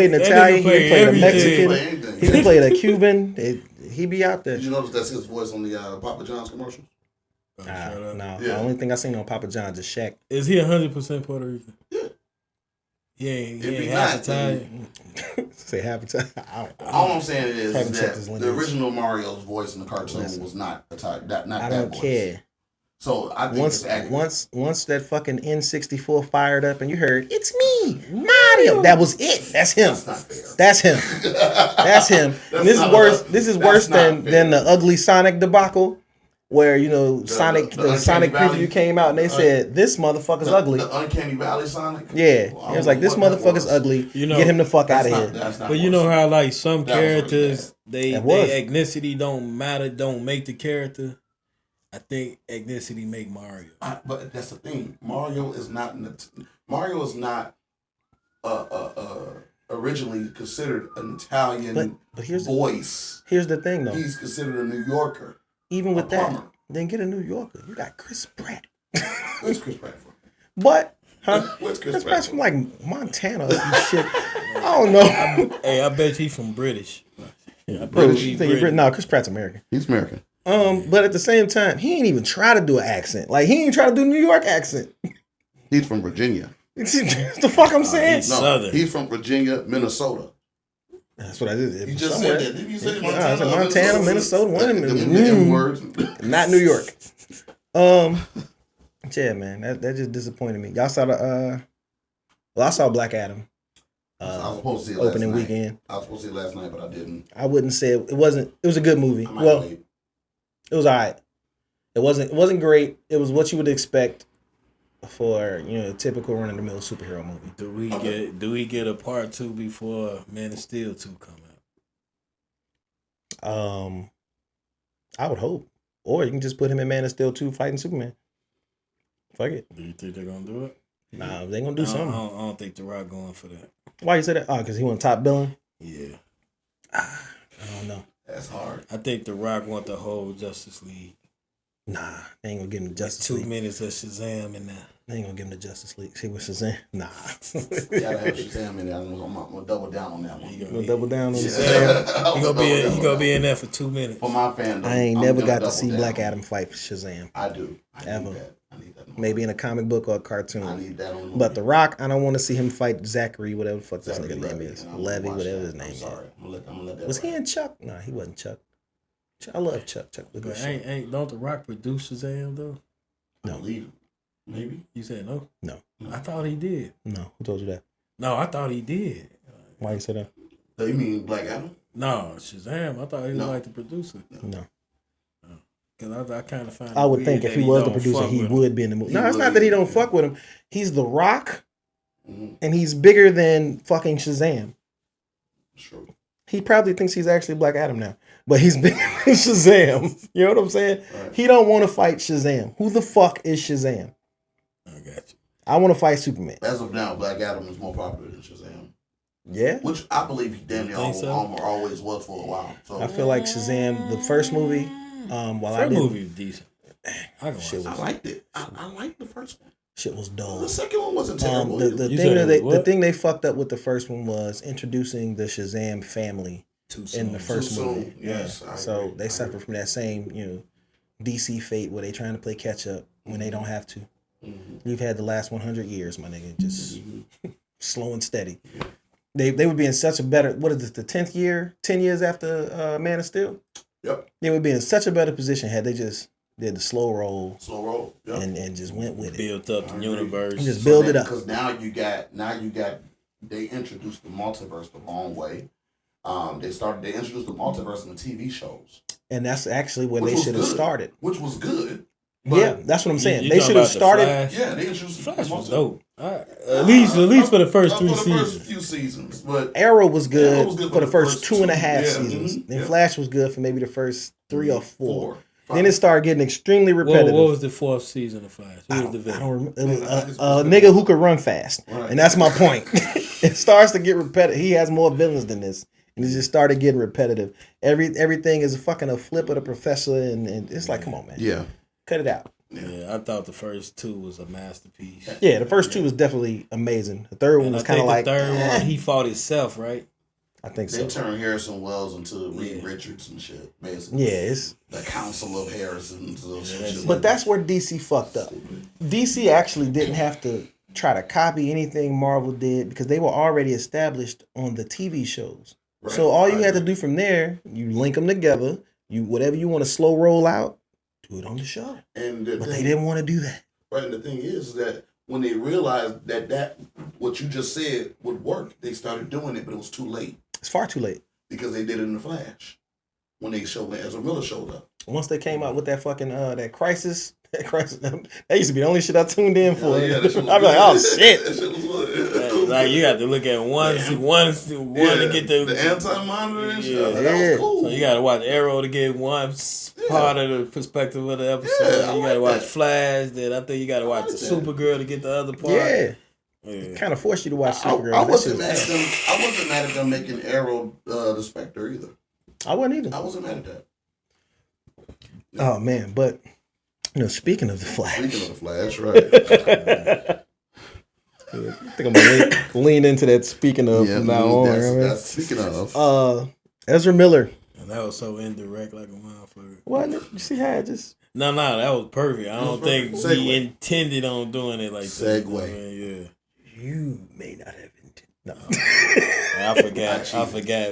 an Italian. He didn't play a Mexican. Anything. He didn't play a Cuban. He be out there. Did you notice that's his voice on the Papa John's commercials? No. Yeah. The only thing I seen on Papa John's is Shaq. Is he 100% Puerto Rican? Yeah. He ain't If he half not, Italian. Say half a time. All I'm saying is Haven't checked that his the lineage. original Mario's voice in the cartoon was not Italian. Not I that don't voice. care. So I think it's accurate. Once that fucking N64 fired up and you heard it's me, Mario. That was it. That's him. That's not fair. That's him. That's him. And this is worse. This is worse than the ugly Sonic debacle, where the Sonic preview came out and they said this motherfucker's ugly. The Uncanny Valley Sonic. Yeah, it was like this motherfucker's ugly. Get him the fuck out of here. But you know how like some That was really characters, bad. they ethnicity don't matter, don't make the character. I think ethnicity make Mario. But that's the thing. Mario is not originally considered an Italian but here's voice. Here's the thing though. He's considered a New Yorker. Even with plumber. that, then get a New Yorker. You got Chris Pratt. Where's Chris Pratt from? What? Huh? Where's Chris Pratt's from like Montana or some shit. I don't know. Hey, I bet he's from British. Yeah, No, Chris Pratt's American. He's American. But at the same time, he ain't even try to do an accent. Like he ain't try to do New York accent. He's from Virginia. That's the fuck I'm saying. He's Southern. He's from Virginia, Minnesota. That's what I did. You just said that. Did you say Montana? I said Montana, Minnesota, one of them. Them words. Not New York. Yeah, man, that just disappointed me. Y'all saw I saw Black Adam. I was supposed to see it opening last night. weekend. I was supposed to see it last night, but I didn't. I wouldn't say it wasn't. It was a good movie. I might Well, wait. it was alright. It wasn't great. It was what you would expect for a typical run of the mill superhero movie. Do we get a part 2 before Man of Steel 2 come out? I would hope, or you can just put him in Man of Steel 2 fighting Superman. Fuck it. Do you think they're gonna do it? Nah, they gonna do something. I don't think The Rock going for that. Why you say that? Oh, because he want top billing. Yeah, I don't know. That's hard. I think The Rock want the whole Justice League. Nah, they ain't gonna give him the Justice 2 League. minutes of Shazam in there. They ain't gonna give him the Justice League. See what Shazam? Nah. Gotta have Shazam in there. I'm gonna double down on that one. We'll double down on Shazam. Shazam. He gonna be in there for 2 minutes. For my fandom. I ain't I'm never gonna got to double see down. Black Adam fight Shazam. I do. I Ever. need that. I need that. Maybe in a comic book or a cartoon. I need that on. But The Rock, I don't want to see him fight Zachary, whatever the fuck this Zachary nigga name Levi, is. and I'm gonna Levy, watch whatever that. his name I'm is. sorry. I'm gonna let that. Was he ride. in Chuck? Nah, he wasn't Chuck. I love Chuck. Chuck was a good But shit. don't The Rock produce Shazam though? I believe him. Maybe. You said no? No. I thought he did. No, who told you that? No, I thought he did. Why you say that? So you mean Black Adam? No, Shazam. I thought he was No. like the producer. No. Because I kind of find I would it think weird if he that was the don't producer, fuck he with him. would be in the movie. He No, it's would, not that he yeah. don't fuck with him. He's The Rock, Mm-hmm. and he's bigger than fucking Shazam. True. He probably thinks he's actually Black Adam now, but he's been in Shazam. You know what I'm saying? Right. He don't want to fight Shazam. Who the fuck is Shazam? I got you. I want to fight Superman. As of now, Black Adam is more popular than Shazam. Yeah, Which I believe he damn near always was for a while. So I feel like Shazam, the first movie, while I First didn't, movie was decent. I can watch Shit it. I liked it. I liked the first one. shit was dull. The second one wasn't terrible. The You thing said that it was the what? thing they fucked up with the first one was introducing the Shazam family Too soon. in the first Too movie. soon. Yes, I So agree. they suffer from that same, DC fate where they trying to play catch up when they don't have to. Mm-hmm. You've had the last 100 years, my nigga, just slow and steady. They would be in such a better, what is this, the 10th year, 10 years after Man of Steel? Yep. They would be in such a better position had they just did the slow roll Slow roll. Yep. and just went with it. Built up the universe. And just build it up. Because now you got they introduced the multiverse the wrong way. They introduced the multiverse in the TV shows, And that's actually where Which they was should have good. started. which was good. Yeah, that's what I'm saying. You They talking should have about the started. Flash? Yeah, they introduced Flash was multiverse. dope. At least for the first three For the seasons. first few seasons, but Arrow was good, Arrow was good for the first 2.5 yeah, seasons. mhm, Then yeah. Flash was good for maybe the first 3 or 4. four. Then it started getting extremely repetitive. What was the fourth season of Flash? Who I was the don't, I villain? don't remember. It Man, was I think it's a supposed to be- nigga who could run fast, Right. and that's my point. It starts to get repetitive. He has more villains than this, and it just started getting repetitive. Everything is fucking a flip of the professor, and it's like, come on, man, Yeah. cut it out. Yeah, I thought the first two was a masterpiece. Yeah, the first 2 was definitely amazing. The third one And I was kind of think like, the third eh. one, he fought himself, right? I think They so. turned Harrison Wells into Reed Yeah. Richards and shit, basically. Yeah, it's. The Council of Harrisons or some that's shit. it. But that's where DC fucked up. DC actually didn't have to try to copy anything Marvel did because they were already established on the TV shows. Right, So all you I had to agree. do from there, you link them together. You whatever you want to slow roll out, do it on the show. And But they didn't want to do that. Right, and the thing is that when they realized that what you just said would work, they started doing it, but it was too late It's far too late. because they did it in the Flash when Ezra Miller showed up. Once they came out with that fucking that crisis, that used to be the only shit I tuned in for. Yeah, that shit was I'd be like, good. oh That shit. shit was good. Like you got to look at one to get the anti-monitor and shit. Yeah. That Yeah. was cool. So you got to watch Arrow to get one part of the perspective of the episode. Yeah, I you got to like watch that. Flash. Then I think you got to watch like the that. Supergirl to get the other part. Yeah. Yeah. Kind of forced you to watch Supergirl. I That wasn't shit mad was- at them. I wasn't mad at them making Arrow the Spectre either. I wasn't either. I wasn't mad at that. Oh man, but speaking of the Flash, Speaking of the Flash, right? I think I'm gonna lean into that. Speaking of from now on, that's speaking of. Ezra Miller. And that was so indirect, like a motherfucker. What? You see how I just No, that was perfect. I don't think perfect. he Segue. intended on doing it like that. Segue. I mean, you may not have intended. No. I forgot.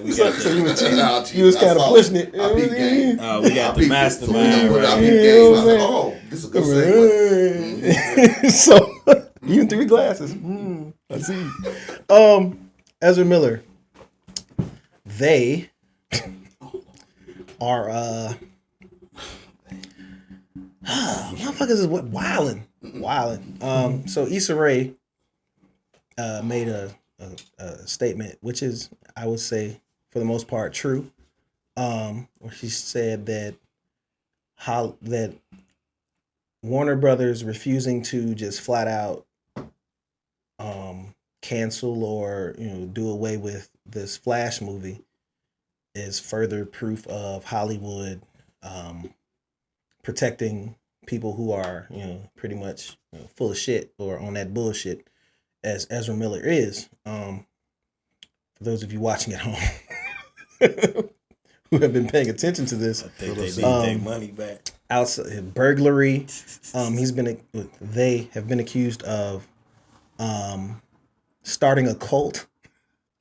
We got So you the, was cheating. Nah, cheating. You was I kind of saw pushing it. it. I peeped game. we got the mastermind I right peeped here. game. I was Yeah, like, oh, this is a good segue. So even through your glasses. I see. Ezra Miller. They are motherfuckers is what wildin'. So Issa Rae made a statement, which is, I would say, for the most part, true. Where she said that that Warner Brothers refusing to just flat out cancel or do away with this Flash movie is further proof of Hollywood protecting people who are pretty much full of shit or on that bullshit, as Ezra Miller is. For those of you watching at home who have been paying attention to this, I think they need their money back. outside burglary, they have been accused of starting a cult,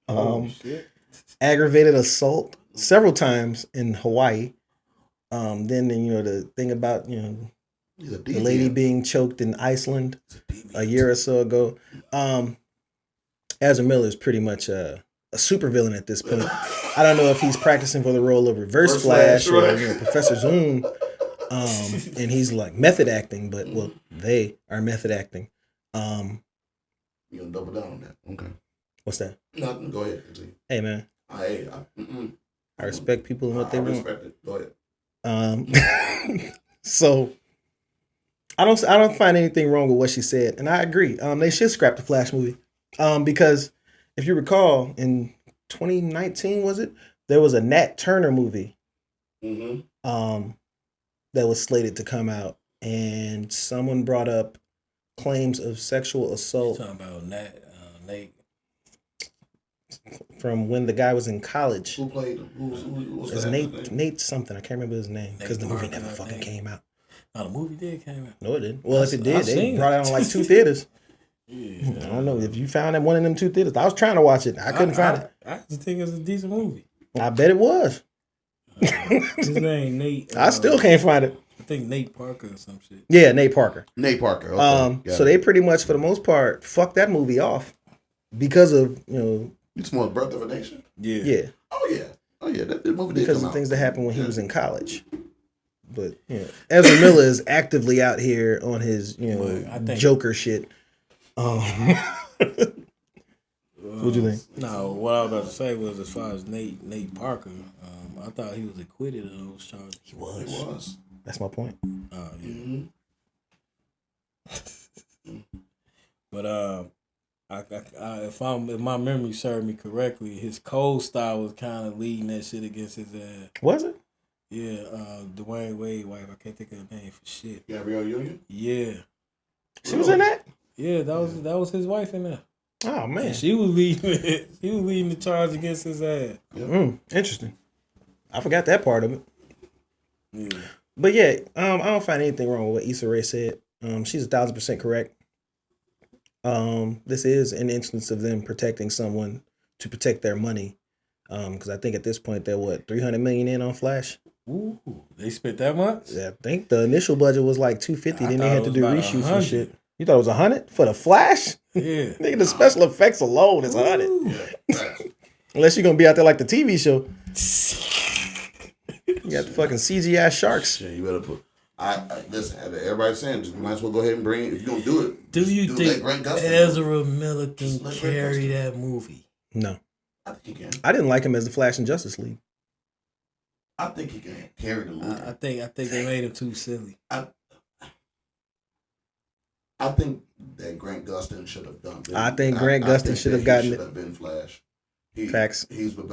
Shit. aggravated assault several times in Hawaii. Then the thing about He's a the lady deviant. being choked in Iceland a year or so ago. Ezra Miller is pretty much a supervillain at this point. I don't know if he's practicing for the role of Reverse Flash or right. Professor Zoom, and he's like method acting, but well, they are method acting. You gonna double down on that? Okay. What's that? No, go ahead. Continue. Hey man, I respect people and what they I want. respect it. Go ahead. So I don't find anything wrong with what she said, and I agree. They should scrap the Flash movie, because if you recall, in 2019 was it? There was a Nat Turner movie, that was slated to come out, and someone brought up claims of sexual assault. Talking about Nate. From when the guy was in college. Who played him? Who was It's that? Nate something. I can't remember his name because the movie Parker, never fucking came out. Oh, the movie did came out. No, it didn't. Well, if it did, they seen brought it on like 2 theaters. Yeah, I don't know if you found that one in them 2 theaters. I was trying to watch it. I couldn't find it. I just think it's a decent movie. I bet it was. His name Nate. I still can't find it. I think Nate Parker or some shit. Yeah, Nate Parker. Nate Parker. Okay. So they pretty much, for the most part, fucked that movie off because of It's more Birth of a Nation. Yeah. Oh yeah. That movie did Because come of out. things that happened when he was in college. But Ezra Miller is actively out here on his I think, Joker shit. What'd you think? No, what I was about to say was, as far as Nate Parker, I thought he was acquitted of those charges. He was. It was. That's my point. Oh yeah. Mm-hmm. But if my memory served me correctly, his co-star was kind of leading that shit against his ass. Was it? Yeah, Dwayne Wade wife. I can't think of her name for shit. Gabrielle Union. Yeah. She was in that? Yeah, that was his wife in there. Oh man. And she was leading it. She was leading the charge against his ass. Interesting. I forgot that part of it. Yeah. But yeah, I don't find anything wrong with what Issa Rae said. She's 1,000% correct. This is an instance of them protecting someone to protect their money. Because I think at this point they're $300 million in on Flash. Ooh, they spent that much? Yeah, I think the initial budget was like 250. Then they had to do reshoots 100. and shit. You thought it was 100 for the Flash? Yeah. Nigga, the special effects alone is 100. Yeah. Unless you're gonna be out there like the TV show. You got the fucking CGI sharks. Yeah, you better put. I listen. Everybody's saying, just might as well go ahead and bring it. If you're gonna do it, Do you think Grant Gustin Ezra Miller can Let Grant carry Gustin. that movie? No, I think he can. I didn't like him as the Flash in Justice League. I think he can carry the movie. I think they made him too silly. I think that Grant Gustin should have done it. I think Grant Gustin should have gotten it. Should have been Flash. Facts. He's a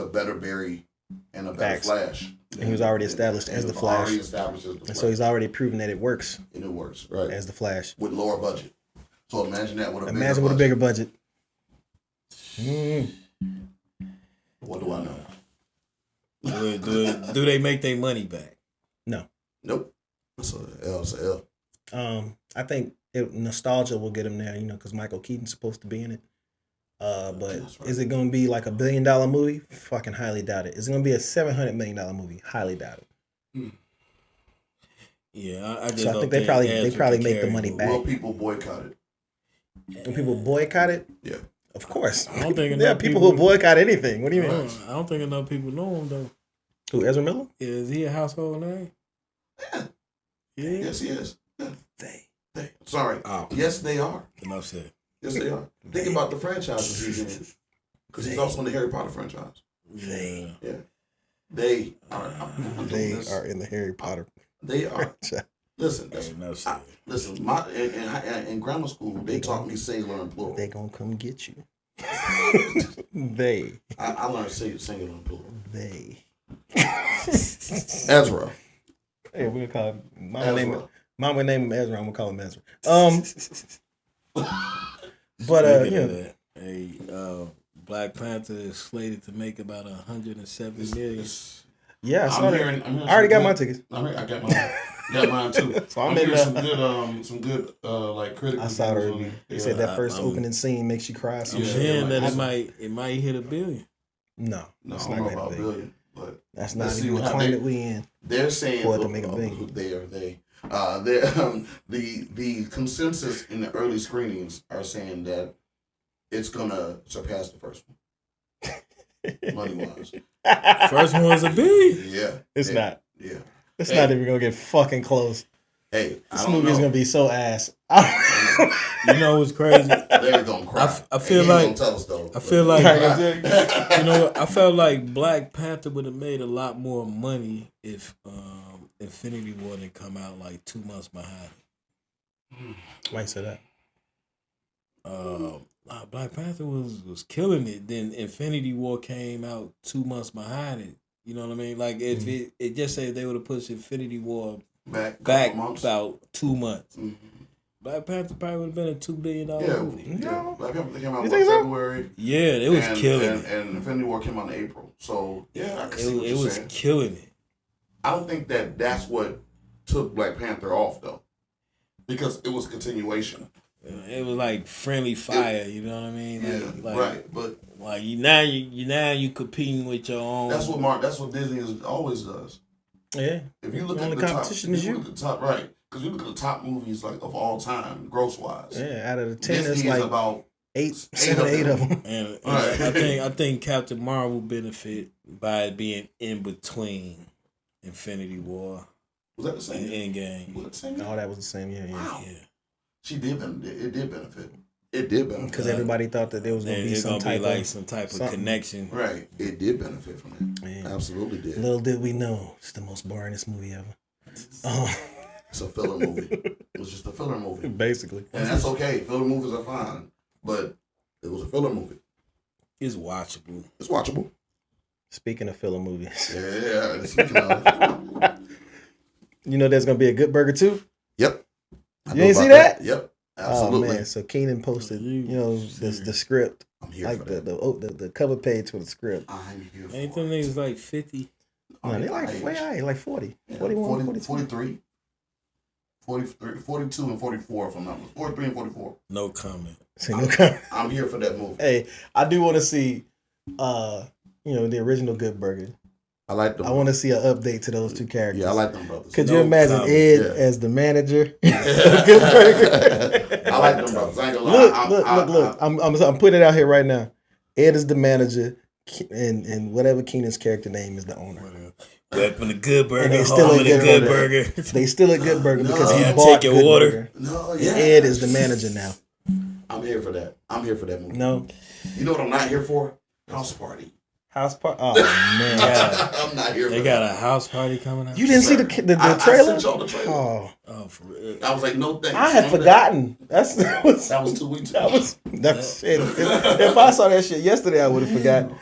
better Barry and a better Facts. Flash. And he was already established as the Flash. Already established as the Flash. And so he's already proven that it works and it works, right? as the Flash. With lower budget. So imagine that with a Imagine bigger with a budget. bigger budget. What do I know? Do they make their money back? No. Nope. It's a L. It's a L. I think nostalgia will get him there, because Michael Keaton's supposed to be in it. But That's right. is it going to be like $1 billion movie? Fucking highly doubt it. Is it going to be a $700 million movie? Highly doubt it. Yeah, I just So I don't think they Ezra probably can make the carry money it. back. Will people boycott it? When people boycott it? Yeah. Of course. I don't think There are enough people who boycott anything. What do you I mean? don't think enough people know him though. Who, Ezra Miller? Is he a household name? Yeah. Yeah. Yes, he is. Yeah. They. Sorry. Oh. Yes, they are. Enough said. Yes, they are. Think about the franchises he's in. Because he's also in the Harry Potter franchise. Yeah. Yeah. They are. I'm They doing this. are in the Harry Potter They are. franchise. Listen, that's, Enough said. listen. In grammar school, they taught me singular and plural. They gonna come get you. They. I learned singular and plural. They. Ezra. Hey, we're gonna call him. Ezra. Mama name him Ezra. I'm gonna call him Ezra. But Speaking of that, Black Panther is slated to make about 170 million. yeah, I saw that. I I already got my tickets. I got mine. Got mine too. So I'm I'm in hearing some good like critical. I saw the reviews on review. it. They Yeah. said that first I'm- opening scene makes you cry. Some Yeah. shit. Saying that I- it might hit $1 billion. No, No, it's I not don't know gonna about hit $1 $1 billion. billion, but That's let's not see even the how climate we in. they're saying For it to make a billion. The consensus in the early screenings are saying that it's gonna surpass the first one, money wise. First one was $1 billion. Yeah, It's yeah, not. Yeah, It's Hey. not even gonna get fucking close. Hey, I This don't movie is know. gonna be so ass. You know what's crazy? They're gonna cry. I feel He ain't like- gonna tell us though. I feel like- you You know what? I felt like Black Panther would have made a lot more money if Infinity War didn't come out like 2 months behind. Why you say that? Black Panther was killing it. Then Infinity War came out 2 months behind it. You know what I mean? Like if it just said they would have pushed Infinity War back about 2 months. Mm-hmm. Black Panther probably would have been a $2 billion movie. Yeah. Black Panther came out You in think so? February. Yeah, it was killing it. And Infinity War came out in April. So yeah, I can see what It you're was saying. killing it. I don't think that's what took Black Panther off though, because it was a continuation. It was like friendly fire. You know what I mean? Yeah, right. But like you competing with your own. that's what Disney always does. Yeah. If you look The at only the top, competition is you. look at the top, right? Because you look at the top movies like of all time, gross wise. Yeah, out of the 10, Disney it's is like about 8 of them. And Right. I think Captain Marvel benefit by being in between Infinity War was that the and same? Endgame. Was that the same? Oh, that was the same year. Yeah. Wow. Yeah. She did benefit. It did benefit. It did benefit. Because everybody thought that there was gonna be It's some gonna type be like of some type of something. connection. Right. It did benefit from it. Yeah. Absolutely did. Little did we know, it's the most boringest movie ever. It's a filler movie. It was just a filler movie. Basically. And that's okay. Filler movies are fine. But it was a filler movie. It's watchable. It's watchable. Speaking of filler movies, Yeah. Speaking of. you know there's gonna be a Good Burger too. Yep. I You know ain't about see that? Yep. Absolutely. Oh man! So Keenan posted, the script, I'm here like for that. the cover page for the script. I'm here for Ain't them it. niggas like 50? No, they're like way high, like 40, 41, 42. 43, 43, 42, and 44 if I'm not mistaken. 43 and 44. No comment. Say no comment. I'm here for that movie. Hey, I do want to see, the original Good Burger. I like them. I want to see an update to those two characters. Yeah, I like them brothers. Could No you imagine comment. Ed Yeah. as the manager? Good Burger. I like them brothers. I ain't gonna lie. Look. I'm putting it out here right now. Ed is the manager, and whatever Keenan's character name is the owner. Weapon the Good Burger. And they still Home a of the Good Good Burger. Burger. They still a Good Burger because he Yeah, bought take your Good order. Burger. No, And yeah. Ed is the manager now. I'm here for that. I'm here for that movie. No You know what I'm not here for? House Party. house party. Oh man, Yeah. I'm not here for They that. got a house party coming out. you didn't see the I trailer? sent y'all the trailer. Oh, Oh, for real. I was like, no thanks. I had forgotten. That was That was 2 weeks that ago. was shit. If I saw that shit yesterday, I would have forgot.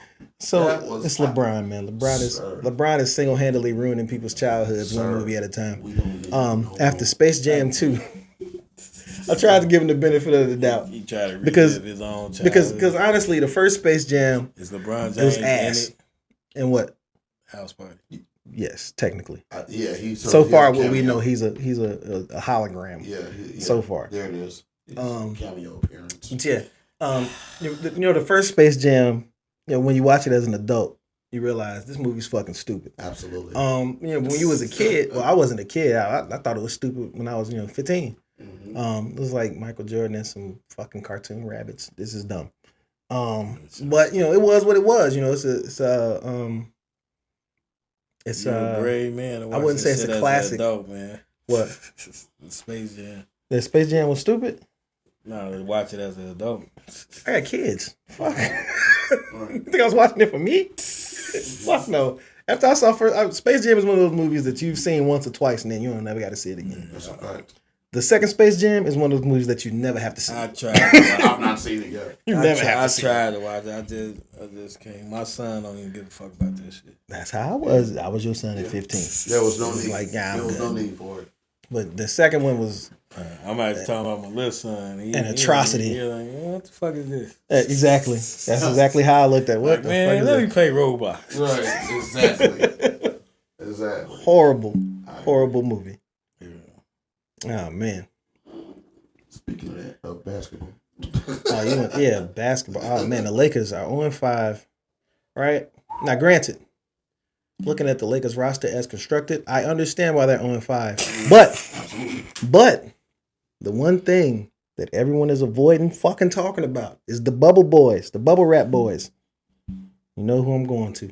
So That was it's LeBron, man. Sir. LeBron is single handedly ruining people's childhoods one Sir. movie at a time. We don't need no After more. Space Jam 2, I tried to give him the benefit of the doubt He tried to Because- relive his own childhood. because honestly, the first Space Jam Is LeBron James it was in ass. it? And what? House party. Yes, technically. Yeah, he's So he far, has a what we cameo. know, he's a hologram. Yeah, So far. There it is. His Um, cameo appearance. Yeah. The first Space Jam, when you watch it as an adult, you realize this movie's fucking stupid. Absolutely. When you was a kid, well, I wasn't a kid. I thought it was stupid when I was, 15. Mhm. It was like Michael Jordan and some fucking cartoon rabbits. This is dumb. But it was what it was. It's You're a brave man. to I watch wouldn't say this it's a shit as an classic. adult, man. What? Space Jam. The Space Jam was stupid. No, to watch it as an adult. I got kids. Fuck. You think I was watching it for me? Fuck no. After I saw Space Jam is one of those movies that you've seen once or twice and then you don't never got to see it again. That's a fact. The second Space Jam is one of those movies that you never have to see. I tried. To watch I've not seen it yet. You I never tried, have I to see it. tried to watch it. I just can't. My son don't even give a fuck about this shit. That's how I was. I was your son at 15. There was no It's need. like, yeah, there I'm was no good. need for it. But the second one was I'm actually talking about my little son. An atrocity. He's like, what the fuck is this? exactly. That's exactly how I looked at. What Like, the man, fuck let is me that? play Roblox. Right. Exactly. Exactly. Horrible movie. Yeah. Oh man. Speaking of that, of basketball. Basketball. Oh man, the Lakers are 0-5. Right? Now granted, looking at the Lakers roster as constructed, I understand why they're 0-5. But the one thing that everyone is avoiding fucking talking about is the bubble boys, the bubble wrap boys. You know who I'm going to.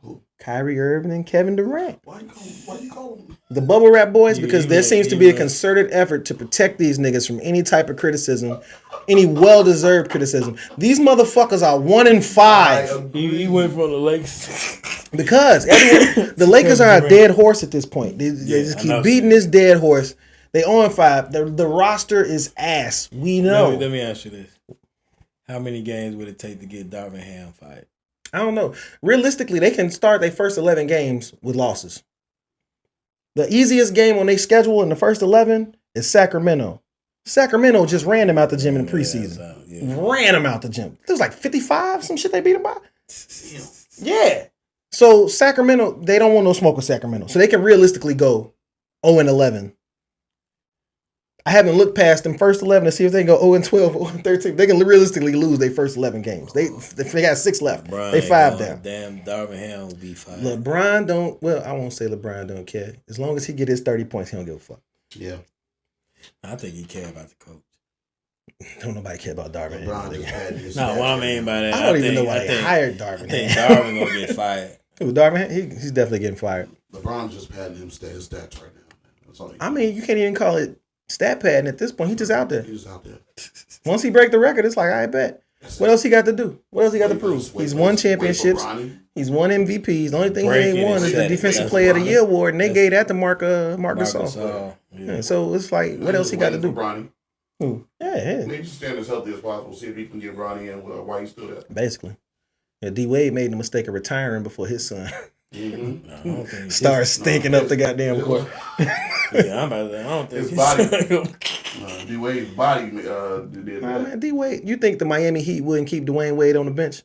Who? Kyrie Irving and Kevin Durant. Why you call them? The bubble wrap boys, because there seems to be a even- concerted effort to protect these niggas from any type of criticism, any well-deserved criticism. These motherfuckers are 1-5 He went from the Lakers. because the Lakers are a dead horse at this point. They just I keep know. beating this dead horse. They 0-5. The roster is ass. We know. Let me ask you this: how many games would it take to get Darvin Ham fired? I don't know. Realistically, they can start their first 11 games with losses. The easiest game on their schedule in the first 11 is Sacramento. Sacramento just ran them out the gym in the preseason. Ran them out the gym. It was like 55, some shit they beat them by. Yeah. So Sacramento, they don't want no smoke with Sacramento. So they can realistically go 0-11. I haven't looked past them first 11 to see if they can go 0-12, 0-13. They can realistically lose their first 11 games. They got 6 left. LeBron They 5 down. Damn, Darvin Ham will be fired. LeBron don't. Well, I won't say LeBron don't care. As long as he get his 30 points, he don't give a fuck. Yeah. I think he care about the coach. Don't nobody care about Darvin. LeBron just had his No, what I mean by that, I don't even know why they hired I Darvin. think Darvin gonna get fired. Who, Darvin? He's definitely getting fired. LeBron's just padding his stats right now. That's all. I mean, you can't even call it stat padding at this point. He's just out there. He's out there. Once he break the record, it's like, I bet. What else he got to do? What else he got to prove? He's won championships. He's won MVPs. The only thing he ain't won is the Defensive Player of the Year award, and they gave that to Marc Gasol. Yeah, so it's like, what else he got to do? Who? Yeah. They just stand as healthy as possible. See if he can get Bronny in while he's still there. Basically. Yeah, D Wade made the mistake of retiring before his son started stinking up the goddamn court. Yeah, I don't think his body. D Wade's body did that. Man, D Wade, you think the Miami Heat wouldn't keep Dwayne Wade on the bench?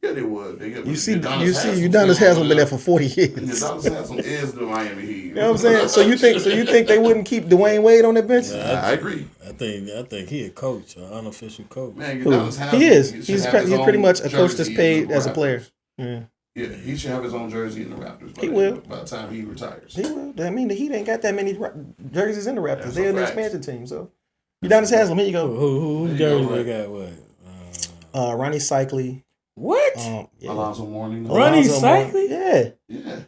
Yeah, they would. Udonis hasn't been there for 40 years. Udonis Haslam is the Miami Heat. You know what I'm saying? So you think they wouldn't keep Dwayne Wade on the bench? I agree. I think he a coach, an unofficial coach. Man, Udonis Haslam, he is. He's pretty much a coach that's paid as a player. Yeah, he should have his own jersey in the Raptors. He will. By the time he retires. He will. I mean, the Heat ain't got that many jerseys in the Raptors. They're an expansion team, so. Udonis Haslam, here you go. Who jersey they got? What? Ronnie Cycli. What? Alonzo Mourning. Ronnie Cycli? Yeah. Yeah.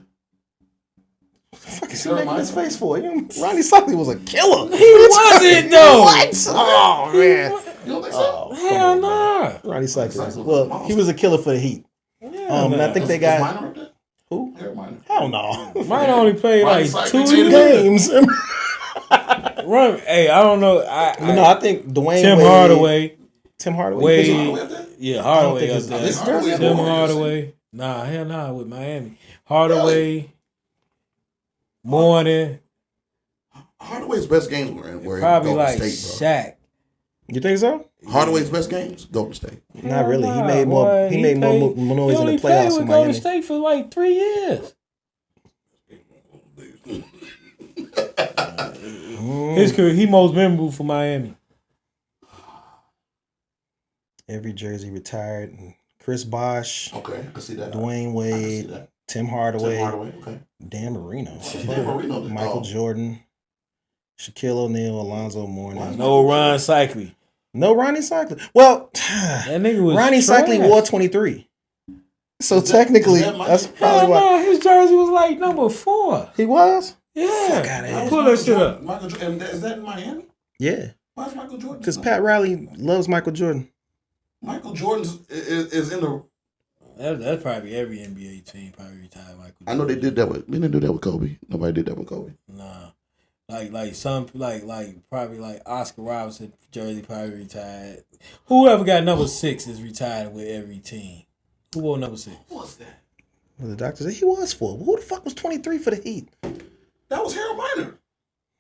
What the fuck is he making his face for? Ronnie Cycli was a killer. He wasn't though. What? Oh man. You don't think so? Hell no. Ronnie Cycli. Well, he was a killer for the Heat. And I think they got who? Hell no. Mine only played like 2 games. Hey, I don't know. I think Dwayne Tim Wade, Hardaway. Tim Hardaway. Wade. Yeah, Hardaway up there. Tim Hardaway. Nah, hell nah, with Miami. Hardaway. Mourning. Hardaway's best games were probably in Golden like State, bro. Shaq. You think so? Hardaway's best games, Golden State. Not really. He made more. He made more noise in the playoffs with in Miami. Golden State for like 3 years. His career, he most memorable for Miami. Every jersey retired. Chris Bosh. Okay, I see that. Dwayne Wade. Tim Hardaway. Okay. Dan Marino. Dan Marino. Michael Jordan. Shaquille O'Neal. Alonzo Mourning. No Ron Cycli. No Ronnie Cycli. Well, that nigga was Ronnie Cycli wore 23. So technically, that's probably why. His jersey was like number 4. He was? Yeah. Pull that shit up. Michael Jordan, is that in Miami? Yeah. Why is Michael Jordan? Because Pat Riley loves Michael Jordan. Michael Jordan is in the. That's probably every NBA team probably retired Michael Jordan. I know they did that with. They didn't do that with Kobe. Nobody did that with Kobe. Nah. Like some probably like Oscar Robertson jersey probably retired. Whoever got number 6 is retired with every team. Who wore number 6? What was that? Well, the doctor said he was 4. Who the fuck was 23 for the Heat? That was Harold Miner.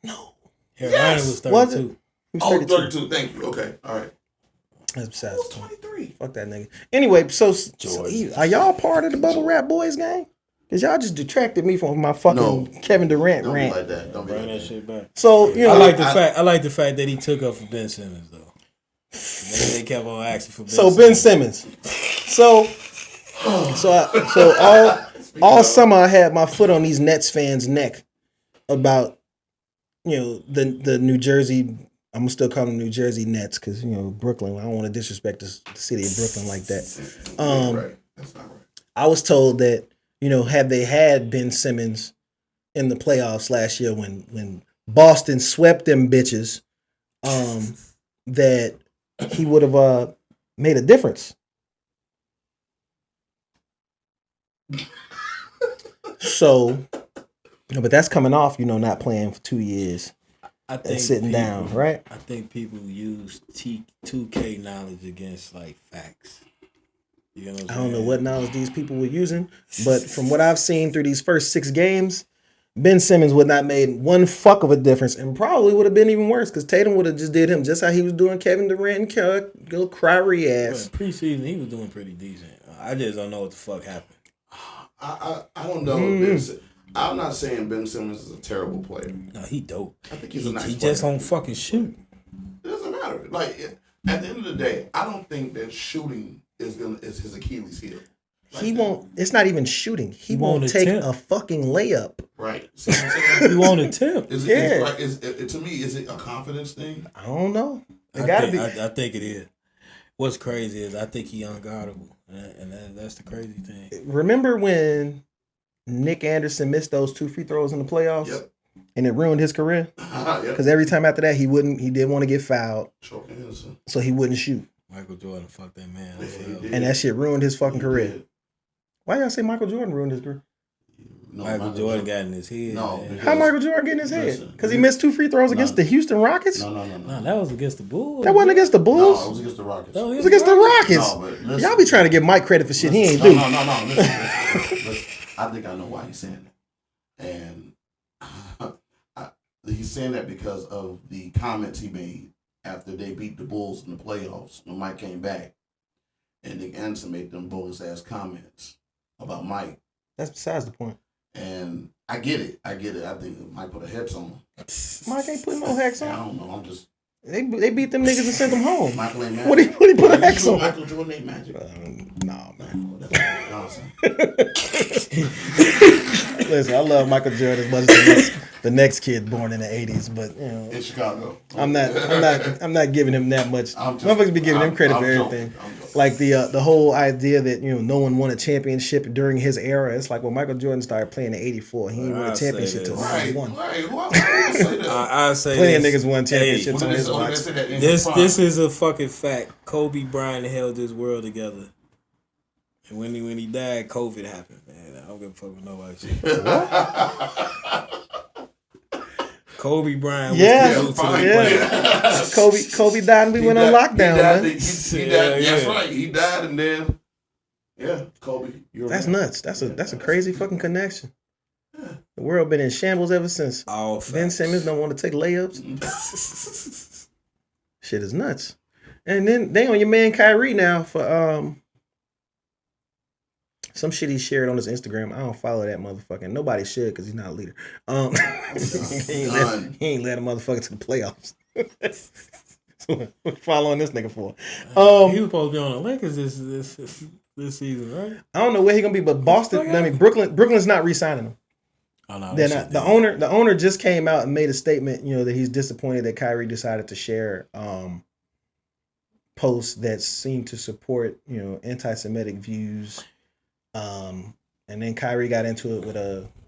No. Harold Miner was 32. Was it? He was 32. Thank you. Okay. All right. That's besides. Who was 23? Fuck that nigga. Anyway, so are y'all part of the Bubble Wrap Boys gang? Because y'all just detracted me from my fucking Kevin Durant Don't rant. be like that. Don't Bring that shit back. So, you know. I like the fact that he took up for Ben Simmons though. They kept on asking for Ben Simmons. Ben Simmons. All summer I had my foot on these Nets fans' neck about, the New Jersey. I'm gonna still call them New Jersey Nets because Brooklyn. I don't want to disrespect the city of Brooklyn like that. Right. That's not right. I was told that had they had Ben Simmons in the playoffs last year when Boston swept them bitches, that he would have made a difference. So, but that's coming off, not playing for 2 years and sitting down, right? I think people use 2K knowledge against like facts. You know what I'm saying? I don't know what knowledge these people were using, but from what I've seen through these first 6 games, Ben Simmons would not made one fuck of a difference, and probably would have been even worse because Tatum would have just did him just how he was doing Kevin Durant and little cryery ass. But preseason, he was doing pretty decent. I just don't know what the fuck happened. I don't know. I'm not saying Ben Simmons is a terrible player. No, he dope. I think he's a nice player. He just don't fucking shoot. It doesn't matter. Like at the end of the day, I don't think that shooting is his Achilles heel. Like he won't. It's not even shooting. He won't take a fucking layup. Right. See what I'm saying? He won't attempt. To me, is it a confidence thing? I don't know. I think it is. What's crazy is I think he unguardable, and that's the crazy thing. Remember when Nick Anderson missed those 2 free throws in the playoffs? Yep. And it ruined his career? Because every time after that, he didn't want to get fouled. So he wouldn't shoot. Michael Jordan fucked that man. And that shit ruined his fucking career. Why y'all say Michael Jordan ruined his career? No, Michael Jordan got in his head. No, how Michael Jordan get in his head? Because he missed 2 free throws against the Houston Rockets? No, that was against the Bulls. That wasn't against the Bulls? No, it was against the Rockets. It was against the Rockets. No, listen, y'all be trying to give Mike credit for shit he ain't do. No. Listen. I think I know why he's saying that. And he's saying that because of the comments he made after they beat the Bulls in the playoffs when Mike came back. And Nick Anderson made them bogus-ass comments about Mike. That's besides the point. And I get it. I think Mike put a hex on him. Mike ain't putting no hex on him. I don't know. I'm just... They beat them niggas and sent them home. Michael ain't magic. What he put a hex on? Michael Jordan ain't magic. No, man. That's nonsense. Listen, I love Michael Jordan as much as the next kid born in the 80s, but in Chicago, I'm not giving him that much. Motherfuckers be giving him credit for everything. Like the whole idea that no one won a championship during his era. It's like when Michael Jordan started playing in '84, he didn't win a championship till '91. I say plenty of niggas won championships on his watch. This is a fucking fact. Kobe Bryant held this world together. And when he died, COVID happened, man. I don't give a fuck with nobody. Kobe Bryant was Kobe died and we went on lockdown, man. He died. That's right. He died and then Kobe. That's nuts. That's a crazy fucking connection. The world been in shambles ever since. Ben Simmons don't want to take layups. Shit is nuts. And then they on your man Kyrie now for some shit he shared on his Instagram. I don't follow that motherfucker. Nobody should because he's not a leader. He ain't let a motherfucker to the playoffs. So what you following this nigga for? He was supposed to be on the Lakers this season, right? I don't know where he gonna be, but Boston. Brooklyn's not re-signing him. Oh, no, then the owner just came out and made a statement. That he's disappointed that Kyrie decided to share posts that seem to support anti-Semitic views. And then Kyrie got into it with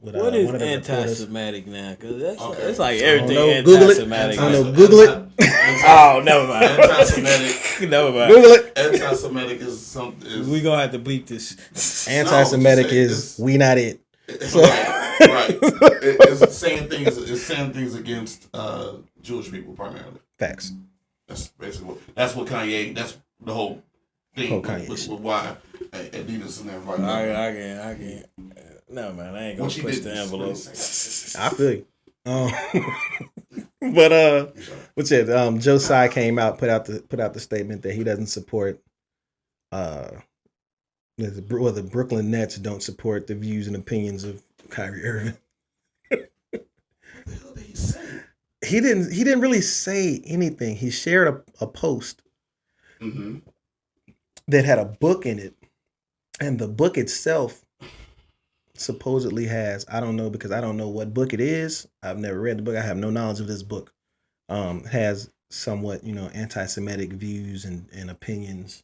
what is one of the anti-Semitic now? Because it's like everything anti-Semitic. I don't know. Google it. Oh, never mind. Anti-Semitic. Never mind. Google it. Anti-Semitic is something. We gonna have to bleep this. Anti-Semitic is we not it. Right. It's saying things against Jewish people primarily. Facts. That's basically that's what Kanye. That's the whole thing with why Adidas and everybody. I can't. No, man, I ain't gonna push the envelope. I feel you. But what's it? Joe Tsai came out, put out the statement that he doesn't support. The Brooklyn Nets don't support the views and opinions of Kyrie Irving. What the hell did he say? He didn't really say anything. He shared a post that had a book in it, and the book itself supposedly has, I don't know because I don't know what book it is. I've never read the book. I have no knowledge of this book. Has somewhat, anti-Semitic views and opinions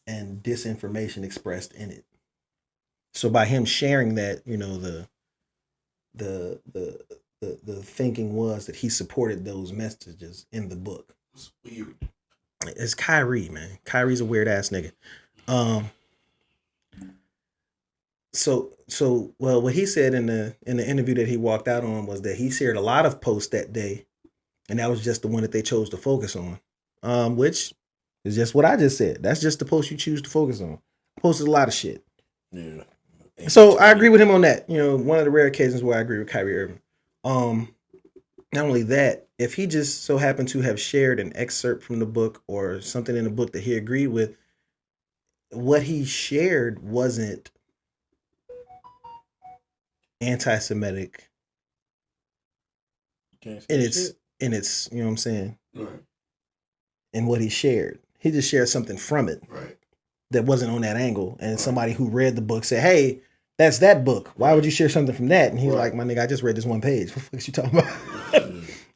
and disinformation expressed in it. So by him sharing that, the thinking was that he supported those messages in the book. It's weird. It's Kyrie, man. Kyrie's a weird ass nigga. So well, what he said in the interview that he walked out on was that he shared a lot of posts that day, and that was just the one that they chose to focus on. Which is just what I just said. That's just the post you choose to focus on. Posted a lot of shit. Yeah. So I agree with him on that. One of the rare occasions where I agree with Kyrie Irving. Not only that, if he just so happened to have shared an excerpt from the book or something in the book that he agreed with, what he shared wasn't anti-Semitic in its you know what I'm saying? Right. And what he shared. He just shared something from it. Right. That wasn't on that angle. And somebody who read the book said, hey, that's that book. Why would you share something from that? And he's like, my nigga, I just read this one page. What the fuck is you talking about?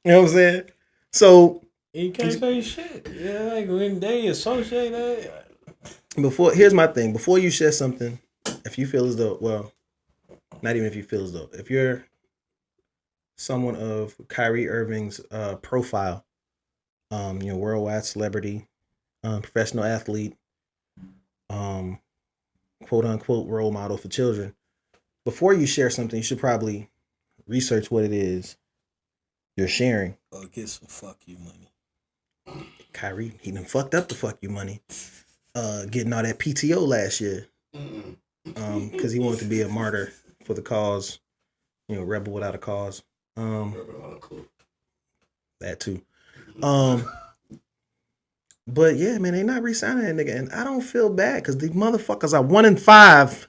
You know what I'm saying? So you can't say shit. Yeah, like when they associate that. Here's my thing. Before you share something, if you feel as though, well, not even if you feel as though, if you're someone of Kyrie Irving's profile, worldwide celebrity, professional athlete, quote unquote role model for children, before you share something, you should probably research what it is you're sharing. Or get some fuck you money. Kyrie, he done fucked up the fuck you money. Getting all that PTO last year. Because he wanted to be a martyr for the cause, rebel without a cause. That too. But yeah, man, they not re-signing that nigga, and I don't feel bad because these motherfuckers are 1-5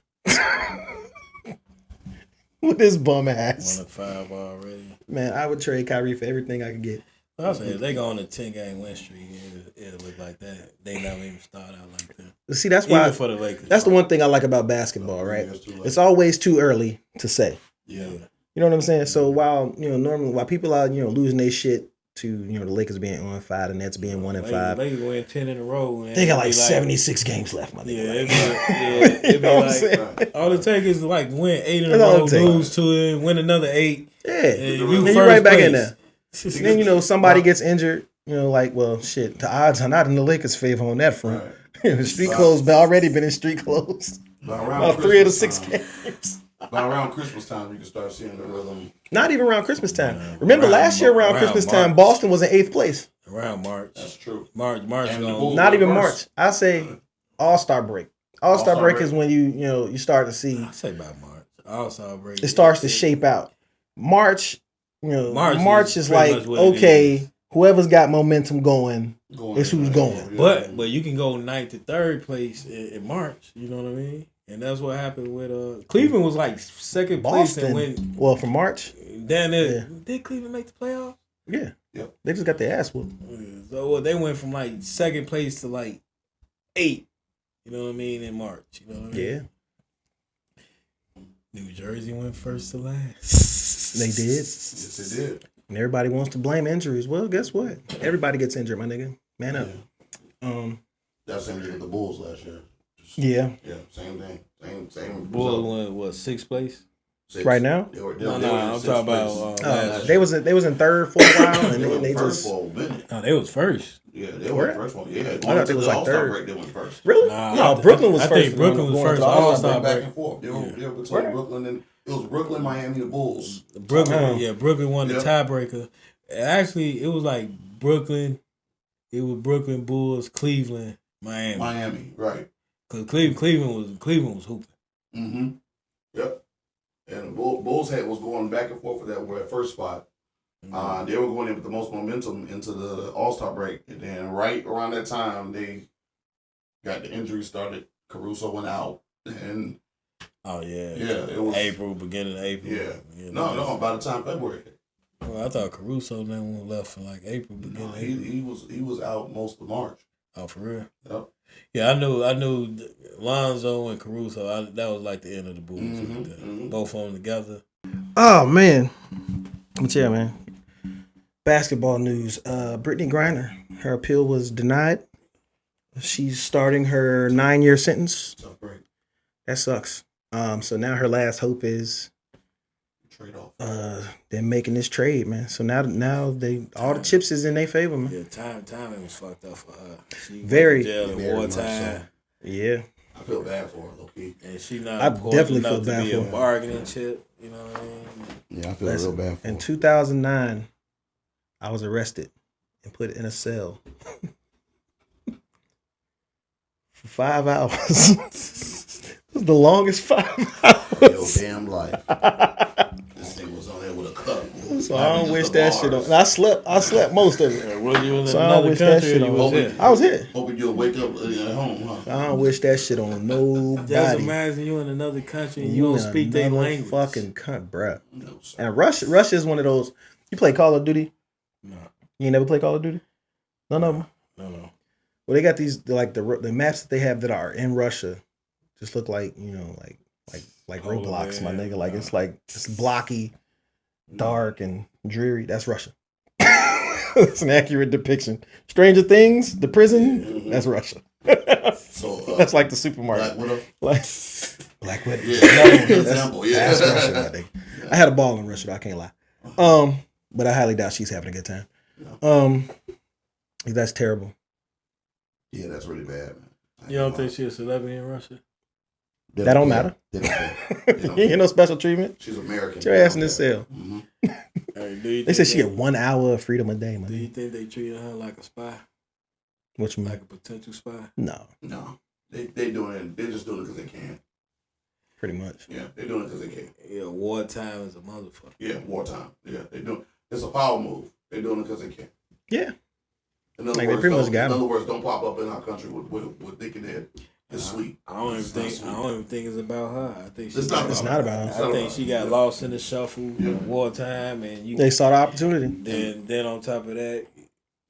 with this bum ass. 1-5 already. Man, I would trade Kyrie for everything I could get. I say if they go on a 10-game win streak, it'll look like that. They never even start out like that. See, that's why. Even for the Lakers. That's the one thing I like about basketball, right? It's always too early to say. Yeah. You know what I'm saying? So while normally while people are losing their shit to the Lakers being 0-5, the Nets being 1-5, Lakers win 10 in a row. They got like 76 games left, my nigga. It'd be like all it takes is like win 8 in a row, lose 2, and win another 8. Yeah, and you right back in there. Then somebody gets injured. The odds are not in the Lakers' favor on that front. Right. Street clothes already been in street clothes. About 3 of the 6 games. By around Christmas time, you can start seeing the rhythm. Not even around Christmas time. Remember last year around Christmas time, Boston was in 8th place. Around March. That's true. March. Not even March. I say All-Star break. All-Star break is when you start to see. I say by March. All-Star break. It starts to shape out. March is like, okay, whoever's got momentum going is who's going. But you can go 9th to 3rd place in March. You know what I mean? And that's what happened with Cleveland was like 2nd place and win. Well, for March. Did Cleveland make the playoffs? Yeah. Yep. They just got their ass whooped. So they went from like 2nd place to like 8. You know what I mean? In March. You know what I mean? Yeah. New Jersey went first to last. They did. Yes, they did. And everybody wants to blame injuries. Well, guess what? Everybody gets injured, my nigga. Man up. That's the same thing with the Bulls last year. Yeah, same thing. Same. Bulls won what 6th place? 6. Right now? They were I'm talking about. They was in 3rd for a while, and they just. No, they was first. Yeah, they were first one. Yeah, I thought they was like 3rd. Break, they went first. Really? No, Brooklyn was first. I think Brooklyn was first. All-Star break. Back and forth. They were between Brooklyn and it was Brooklyn, Miami, the Bulls. Brooklyn won the tiebreaker. Actually, it was like Brooklyn. It was Brooklyn, Bulls, Cleveland, Miami. Right. Because Cleveland was hooping. Mm-hmm. Yep. And the Bulls was going back and forth for that first spot. Mm-hmm. They were going in with the most momentum into the All-Star break. And then right around that time, they got the injury started. Caruso went out. And it was April, beginning of April. Yeah. No, by the time February. Well, I thought Caruso then left for like April, beginning of April. He was out most of March. Oh, for real? Yep. Yeah, I knew Lonzo and Caruso. That was like the end of the Bulls. Mm-hmm. Both of them together. Oh man, but yeah, man. Basketball news. Brittany Griner, her appeal was denied. She's starting her 9-year sentence. That sucks. So now her last hope is Trade off. them making this trade, man. So now they all the chips is in their favor, man. Yeah, timing was fucked up for her. She Very, went to jail in very much wartime. so. Yeah. I feel bad for her, low-key. And she not I important definitely enough feel to bad be for a her. bargaining chip. You know what I mean? Yeah, I feel Listen, real bad for in her. 2009, I was arrested and put in a cell for 5 hours. It was the longest 5 Your hours. damn life. This thing was on there with a cup. So I don't wish that shit on. And I slept most of it. Was you in So I don't another wish that country shit or you on. was here? I was here. Hoping you'll wake up at home, huh? I don't wish that shit on Just nobody. imagine you in another country and you don't in speak their another language. fucking cunt, bruh. No, sir. And Russia is one of those. You play Call of Duty? No, You ain't never play Call of Duty? None of them. no. Well, they got these like the maps that they have that are in Russia, just look like like Oh, Roblox, my man. nigga. Like it's blocky, dark, and dreary. That's Russia. It's an accurate depiction. Stranger Things, the prison. That's Russia. So, That's like the supermarket. Black Widow. Like Black Widow. Yeah, Another one. example, yeah. That's Russia, my nigga. I had a ball in Russia, though, I can't lie. But I highly doubt she's having a good time. That's terrible. Yeah, that's really bad, man. You don't think she's a celebrity in Russia? That don't matter. They don't care. They don't You ain't care. no special treatment. She's American. Get your ass in this cell. Mm-hmm. Hey, do you They think said she get 1 hour of freedom a day, Do you man. think they treated her like a spy, What you mean? like a potential spy? No, No, they doing it. They're just doing it because they can. pretty much. Yeah, they're doing it because they can. Yeah, wartime is a motherfucker. Yeah, wartime. Yeah, they do. It's a power move. They're doing it because they can. Yeah. In other Like, they words, pretty much don't- got in 'em. other words, don't pop up in our country with thinking that it's sweet. I don't even It's not think. sweet. I don't even think it's about her. I think she It's not got- about It's not about It's her. I not think about she her. got Yeah. lost in the shuffle Yeah. wartime, and you. They saw the opportunity. Then on top of that,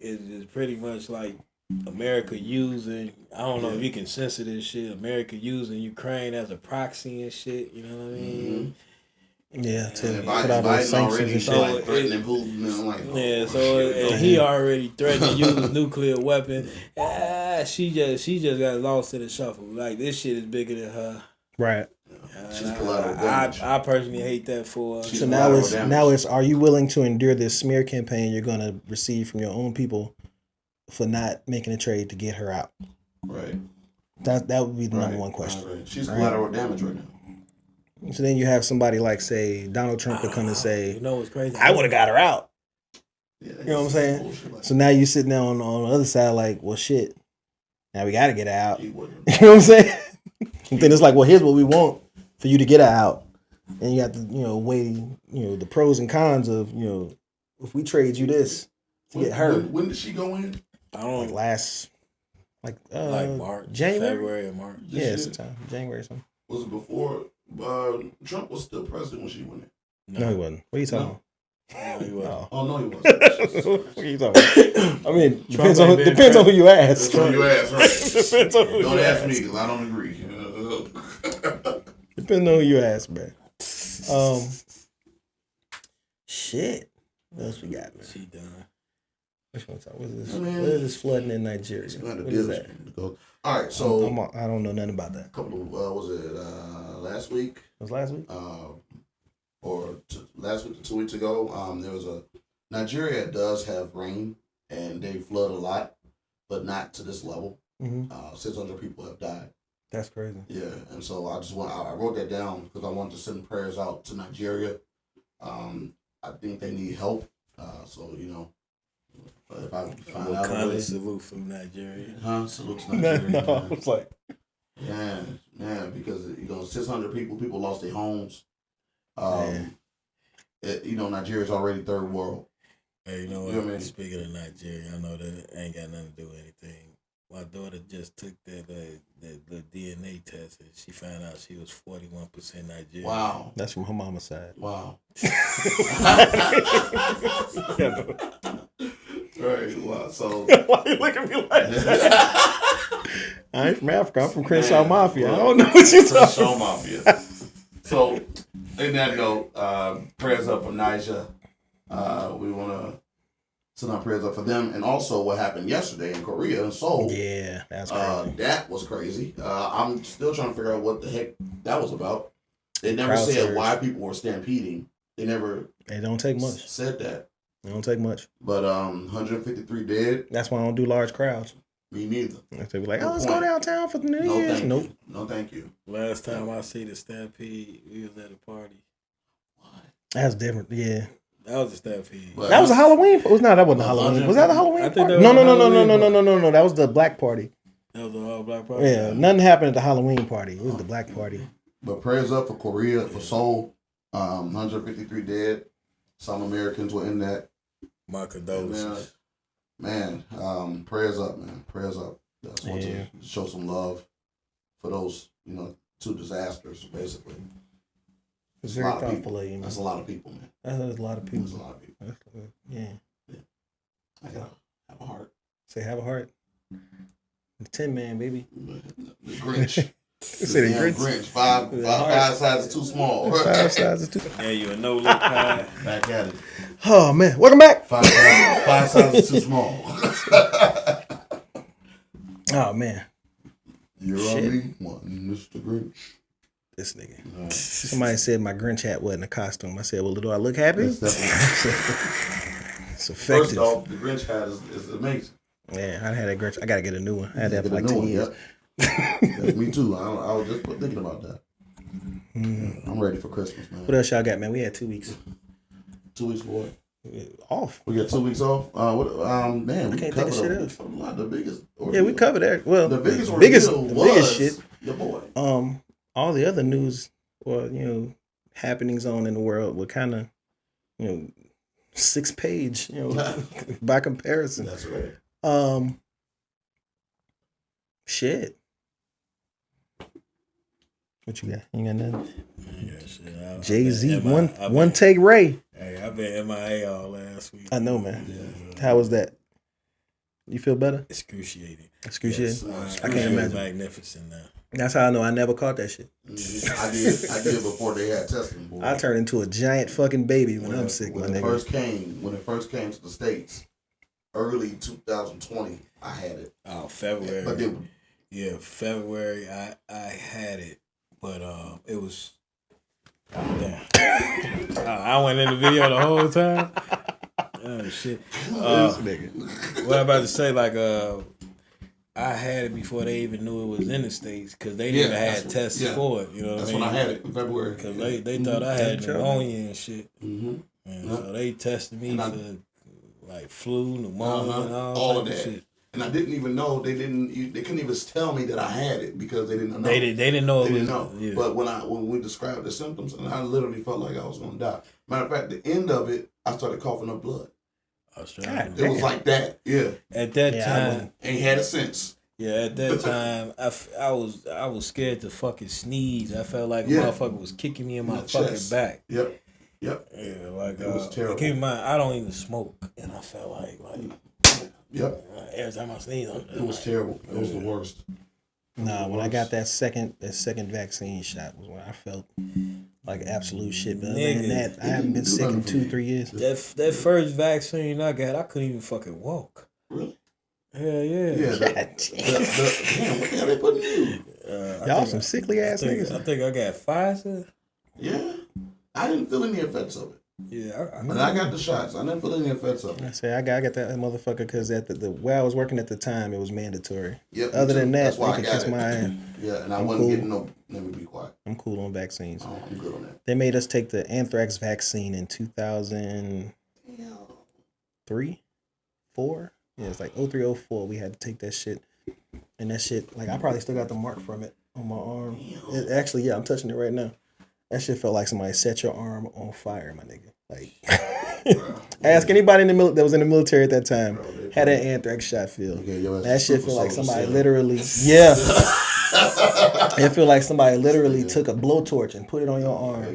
it's pretty much like America using. I don't know if you can censor this shit. America using Ukraine as a proxy and shit. You know what I mean? Yeah, And to then put out those Biden sanctions already and shit. like threatening Putin. And I'm like, oh, Yeah, so shit, and he already threatened to use a nuclear weapon. She just got lost in the shuffle. Like this shit is bigger than her. Right. She's collateral damage. I personally hate that for her. She's So collateral now damage. it's are you willing to endure this smear campaign you're gonna receive from your own people for not making a trade to get her out? Right. That would be the number Right. one question. Right. She's Right. collateral damage right now. So then you have somebody like, say, Donald Trump to come and You say, know what's crazy? I would have got her out. Yeah, You know what I'm saying? bullshit like So now you sitting there on the other side like, well, shit. Now we got to get her out. he You wouldn't. know what I'm saying? And then it's like, well, here's what we want for you to get her out. And you have to, weigh, the pros and cons of, if we trade you this to get her. When did she go in? I don't Like last, like March, January? February, or March. This Yeah, shit sometime. January or something. Was it before Trump was still president when she went in? No, he wasn't. What are you talking No. No, he wasn't. about? Oh no, he Oh. wasn't. What are you talking about? I mean, depends ain't on been depends on who you ask. That's on your ass, right? Depends on who Don't you ask ask. me because I don't agree. Depends on who you ask, man. Shit. What else we got, man? She done. Which one's that? What is this? I mean, What is this flooding in Nigeria? What is that? All right, so I don't know nothing about that. a couple of was it last week? Was last week? Last week or 2 weeks ago, there was a Nigeria does have rain and they flood a lot, but not to this level. Mm-hmm. 600 people have died. That's crazy. Yeah, and so I wrote that down because I wanted to send prayers out to Nigeria. I think they need help. So if I find What out kind really, of salute from Nigeria? salute to Nigeria. No, I man. was like, Yeah, because 600 people lost their homes. Man. Nigeria's already third world. Hey, you know You know what? what I mean? Speaking of Nigeria, I know that it ain't got nothing to do with anything. My daughter just took the DNA test and she found out she was 41% Nigerian. Wow, that's from her mama's side. wow. Right, wow. So Why you look at me like that? I ain't from Africa. I'm from Crenshaw Man, Mafia. well, I don't know what you're talking Crenshaw about. Mafia. So, in that note, prayers up for Niger. We want to send our prayers up for them, and also what happened yesterday in Korea and Seoul. Yeah, that's crazy. That was crazy. I'm still trying to figure out what the heck that was about. They never Crowd said surge. why people were stampeding. They never It don't take much. said that. It don't take much. But 153 dead. That's why I don't do large crowds. Me neither. They be like, Good let's point. go downtown for the New No, Year's. thank Nope. you. No, thank you. Last time I see the stampede, we was at a party. That's different. Yeah. That was a stampede. But That was a Halloween. That wasn't a Halloween. Was that a Halloween I think party? that No, was no, a no, no, no, no, Halloween no, no, no. That was the black party. That was an all black party. Yeah, nothing happened at the Halloween party. It was the black party. But prayers up for Korea, for Seoul. 153 dead. Some Americans were in that. My condolences. Man, prayers up, man. Prayers up. That's want to show some love for those, two disasters, basically. It's very thoughtful of you, man. That's a lot of people, man. That's a lot of people. That's a lot of people. Yeah. I gotta have a heart. Say, have a heart. The Tin Man, baby. The Grinch. Say the Damn Grinch. Five sizes too small. 5 sizes too. Yeah, you a no look pie. Back at it. Oh man, welcome back. 5 sizes too small. Oh man, You're Shit. on me, one, Mr. Grinch. this nigga. Somebody said my Grinch hat wasn't a costume. I said, well, do I look happy? It's definitely. It's effective. First off, the Grinch hat is amazing. Yeah, I had a Grinch. I gotta get a new one. I had that for like Get a 10 new years. one, yep. Me too. I was just thinking about that. I'm ready for Christmas, man. What else y'all got, man? We had 2 weeks 2 weeks for what? off. We got 2 weeks off. Man, we can't covered think of shit a lot. The biggest. Yeah, we covered that. Well, The biggest the biggest was shit. your boy. All the other news or happenings on in the world were kind of 6-page, by comparison. That's right. Shit. What you got? You got nothing? Yeah, shit. Jay-Z, one take Ray. Hey, I've been MIA all last week. I know, man. How was that? You feel better? Excruciating. Excruciating? Yes, I can't imagine. Magnificent now. That's how I know I never caught that shit. I did before they had testing. Boy. I turned into a giant fucking baby when I'm sick, my when it nigga. first came to the States, early 2020, I had it. Oh, February. But then, February. I had it, but it was. Damn. I went in the video the whole time. Oh shit. This nigga. What I'm about to say, like I had it before they even knew it was in the States because they didn't had tests for it. You know what I mean? That's when I had it in February. Because they thought I had pneumonia and shit. Mm-hmm. And so they tested me for like flu, pneumonia, and all of that that. shit. And I didn't even know they couldn't even tell me that I had it because they didn't know. They didn't know. They didn't know. Yeah. But when we described the symptoms, and I literally felt like I was gonna die. Matter of fact, the end of it, I started coughing up blood. Australia. It was like that. Yeah. At that time, Ain't had it since. Yeah, at that time, I was scared to fucking sneeze. I felt like a motherfucker was kicking me in my fucking chest. Back. Yep. Yeah, like it was terrible. Keep in mind, I don't even smoke, and I felt like yep. Every time I sneeze, it was terrible. It was the worst. Nah, when I got that second vaccine shot was when I felt like absolute shit. But other than that, I haven't been sick in 2-3 years. That first vaccine I got, I couldn't even fucking walk. Really? Hell yeah. Yeah. Damn, what the hell they putting in you? Y'all some sickly ass niggas. I think I got Pfizer. Yeah. I didn't feel any effects of it. Yeah, I got the shots. I didn't feel any effects of it. I say I got that motherfucker because at the where I was working at the time, it was mandatory. Yep, Other than that, that's why they I can kiss got my it. ass. Yeah, and I I'm wasn't cool. getting no. Let me be quiet. I'm cool on vaccines. Oh, I'm good on that. They made us take the anthrax vaccine in 2003, 4. Yeah, it's like 03, 04. We had to take that shit, and that shit, like I probably still got the mark from it on my arm. Actually, yeah, I'm touching it right now. That shit felt like somebody set your arm on fire, my nigga. Like, ask anybody in the that was in the military at that time how that anthrax shot feel. That shit feel like somebody literally, yeah. It feel like somebody literally took a blowtorch and put it on your arm for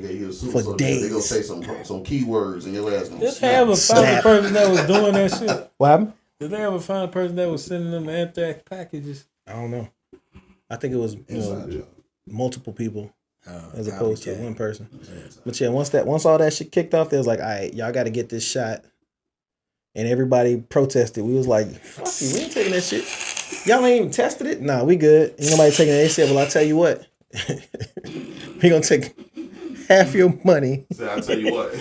days. They gonna say some keywords and your ass gonna Did they ever find the person that was doing that shit? What happened? Did they ever find the person that was sending them anthrax packages? I don't know. I think it was multiple people. As opposed to one person. But yeah, once all that shit kicked off, they was like, all right, y'all got to get this shot. And everybody protested. We was like, fuck you, we ain't taking that shit. Y'all ain't even tested it? Nah, we good. Ain't nobody taking it. They said, well, I'll tell you what. we gonna take half your money. So I tell you what.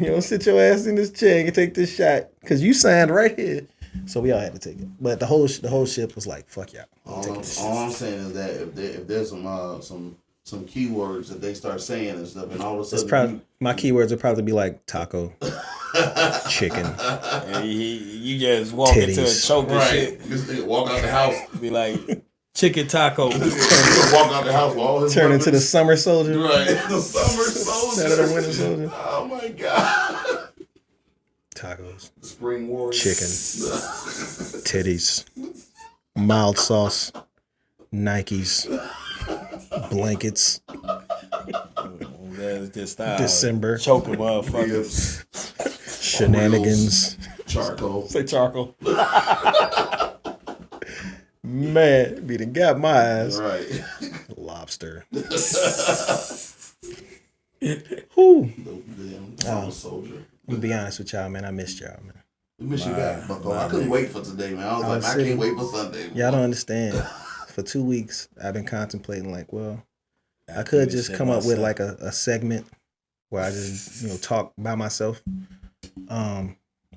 You don't sit your ass in this chair and take this shot because you signed right here. So we all had to take it. But the whole ship was like, fuck y'all. All I'm saying is that if there's some keywords that they start saying and stuff, and all of a sudden my keywords would probably be like taco, chicken. And you just walk into a choke and shit. This nigga walk out the house, be like chicken taco. walk out the house with all his turn weapons. into the summer soldier. Right, the summer soldier. Instead of the winter soldier. Oh my god. Tacos, Spring warrior. chicken, titties, mild sauce, Nikes, blankets. That's just December. Choking motherfuckers. Shenanigans. Charcoal. Say charcoal. Man, be done got my ass. Right. Lobster. Whew. Damn soldier. I'm gonna be honest with y'all, man. I missed y'all, man. We miss you back, Bucko. I couldn't wait for today, man. I was like, I can't wait for Sunday. Y'all don't understand. For 2 weeks, I've been contemplating, like, well, I could just come up with like a segment where I just, talk by myself. I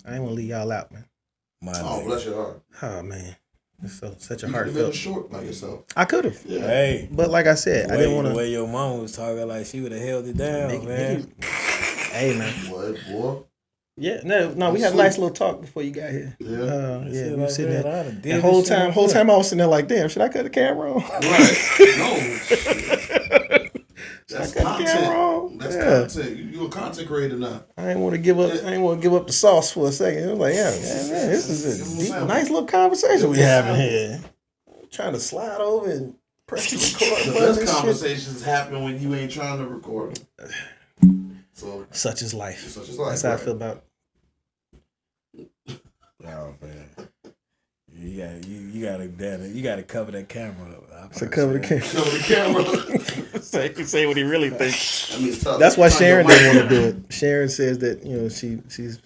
ain't want to leave y'all out, man. Bless your heart. Oh, man. It's such a You heartfelt. could have been short by yourself. I could have. Yeah. Hey. But like I said, I didn't want to. The way your mama was talking, like she would have held it down, man. Hey, man. What, boy? Yeah, no, we had a nice little talk before you got here. Yeah. We were sitting there. The whole time I was sitting there like, damn, should I cut the camera on? Right. No. That's content. That's content. You're a content creator now. I ain't want to give up. I ain't want to give up the sauce for a second. I was like, man, this is a nice little conversation we having here. Trying to slide over and press the record. The best conversations happen when you ain't trying to record them. So such is life. Such is life. That's how I feel about. Oh man. You gotta cover that camera up. So cover the camera. Cover the camera. say what he really thinks. I mean, it's tough. That's why Sharon didn't want to do it. Sharon says that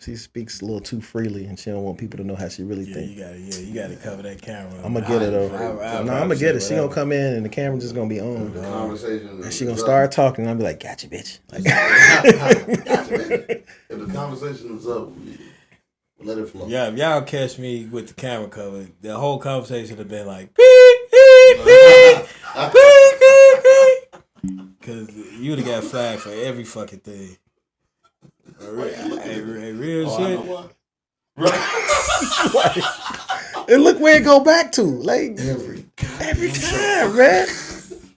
she speaks a little too freely and she don't want people to know how she really thinks. You gotta cover that camera up. I'm gonna get it though. I'm gonna get it. She gonna come in and the camera just gonna be on. The conversation. And she gonna start talking. And I'll be like, "Gotcha, bitch." Like, gotcha, bitch. If the conversation is up, let it flow. Yeah, if y'all catch me with the camera covered, the whole conversation have been like, beep, beep, beep, beep, beep, beep. Cause you would have got flagged for every fucking thing. Real shit. Right. And look where it go back to. Like every time, man.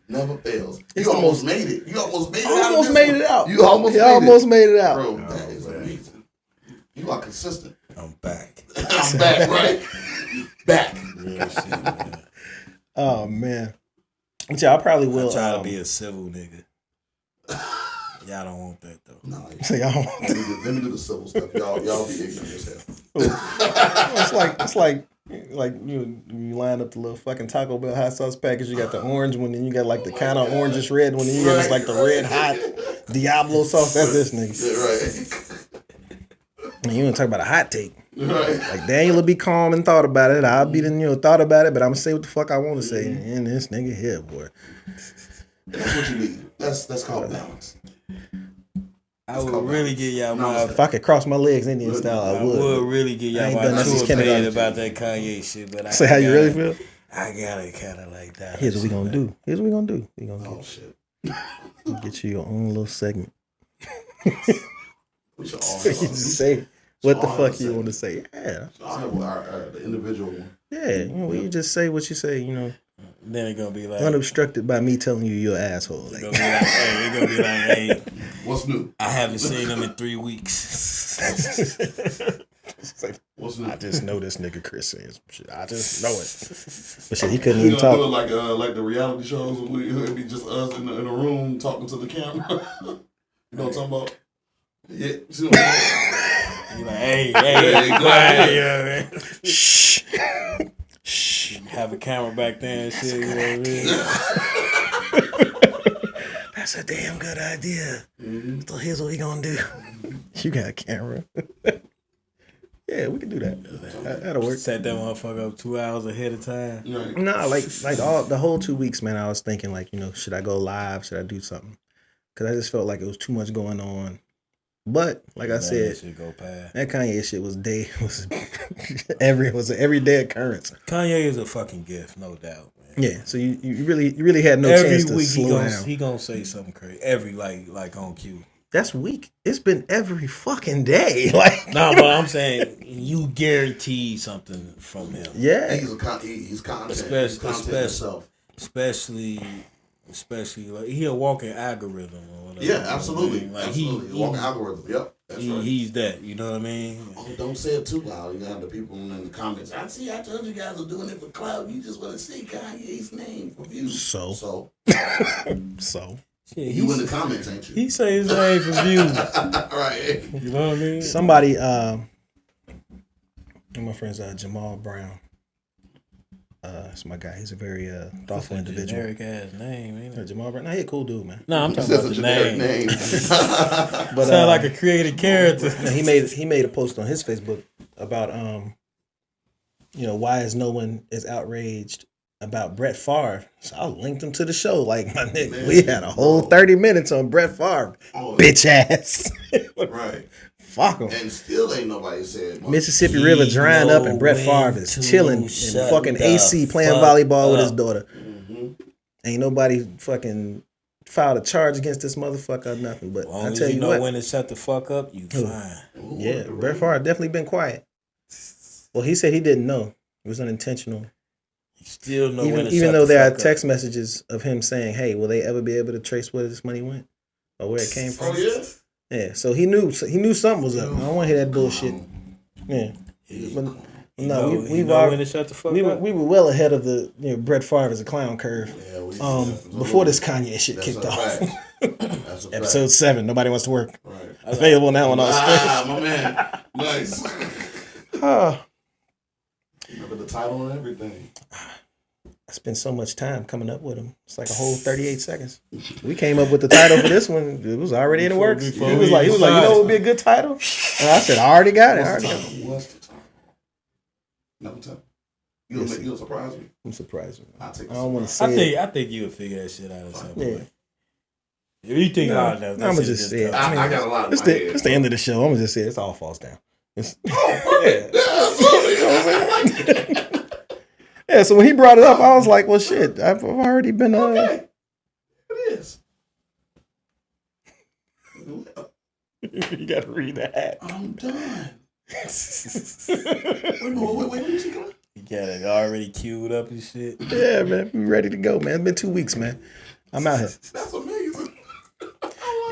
Never fails. It's You almost made it. You almost made it out. Almost made it out. You almost made it out. Bro, that is amazing. You are consistent. I'm back. I'm back, right? Back. Real shit, man. Oh man. I probably will. I try to be a civil nigga. Y'all don't want that though. No, So y'all want let me do the civil stuff. Y'all be ignorant as hell. it's like you line up the little fucking Taco Bell hot sauce package. You got the orange one, and you got like the kind of orangish red one, and you got just like the red hot Diablo sauce. That's this nigga. Right. And you want to talk about a hot take. Right. Like Daniel will be calm and thought about it. I'll be thought about it, but I'm gonna say what the fuck I want to say. And this nigga here, boy. That's what you need. That's called balance. I would really get y'all my. If I could cross my legs Indian style, I would. Really get y'all my true opinion about that Kanye shit. But say how you really feel. I gotta kind of like that. Here's what we gonna do. We gonna Shit. get you your own little segment. We should all You just say what the fuck you want to say. Yeah. I'll have the individual one. Yeah. You just say what you say. Then it's gonna be like unobstructed by me telling you you're an asshole. Like, it's gonna be like, hey, what's new? I haven't seen him in 3 weeks. like, what's new? I just know this nigga Chris says shit. I just know it. But shit, he couldn't even talk. Do it like the reality shows where it'd be just us in a room talking to the camera. You know what I'm talking about? Yeah. See what I'm saying? You like, hey, quiet, you know what I mean? Shh. Have a camera back there and shit, you know what I mean? That's a damn good idea. Mm-hmm. So here's what we gonna do. You got a camera. Yeah, we can do that. That'll work. Set that motherfucker up 2 hours ahead of time. Right. No, like all the whole 2 weeks, man. I was thinking like, should I go live? Should I do something? because I just felt like it was too much going on. But like I said, that shit go past. that Kanye shit was an everyday occurrence. Kanye is a fucking gift, no doubt, man. Yeah, so you really had no Every chance to week slow down. he gonna say something crazy. Every like on cue. That's weak. It's been every fucking day. Like No, but I'm saying you guarantee something from him. yeah, He's content. He's content himself. Especially like he a walking algorithm or whatever. Yeah, absolutely. Like Absolutely. Walking algorithm. Yep. That's right. He's that. You know what I mean? Oh, don't say it too loud. You have the people in the comments. I told you guys are doing it for clout. You just want to see Kanye's name for views. So Shit, you in the comments, ain't you? He say his name for views. Right. You know what I mean? somebody, one of my friends, Jamal Brown. It's my guy. He's a very thoughtful individual. Generic ass name, ain't it? Jamal Brown. Nah, he a cool dude, man. No, I'm talking about the name. But Sound like a created character. he made a post on his Facebook about why is no one is outraged about Brett Favre. So I linked him to the show. Like my nigga, Man, we had a whole 30 minutes on Brett Favre. Oh, Bitch ass. right. Fuck him. And still ain't nobody said much. Mississippi River drying up and Brett Favre is chilling in fucking AC playing volleyball with his daughter. Mm-hmm. Ain't nobody fucking filed a charge against this motherfucker or nothing. But I tell you what, when to shut the fuck up, you fine. yeah, Brett Favre definitely been quiet. Well, he said he didn't know. It was unintentional. You still know Even though there are text messages of him saying, "Hey, will they ever be able to trace where this money went or where it came from?" Oh yeah. Yeah, so he knew something was up. I don't want to hear that bullshit. Yeah, but no, we when to shut the fuck up. we were well ahead of the Brett Favre as a clown curve. Yeah, before this Kanye shit kicked off. That's a Episode 7. Nobody wants to work. Right. Available now on all streams. My man. Nice. Remember the title and everything. I spent so much time coming up with him. It's like a whole 38 seconds. We came up with the title for this one. It was already in the works. He was like, you know what would be a good title? And I said, I already got it. What's the title? Never tell. You'll surprise me. I'm surprised. I don't want to say it. I think you'll figure that shit out at some point. If you think hard enough, I'm gonna just say it. I got a lot of It's the end of the show. I'm gonna just say it's all falls down. Perfect. Yeah. Yeah, so when he brought it up, I was like, well, shit, I've already been... Okay. It is. You got to read that. I'm done. Wait. You got it already queued up and shit. Yeah, man. We ready to go, man. It's been 2 weeks, man. I'm out here. That's amazing.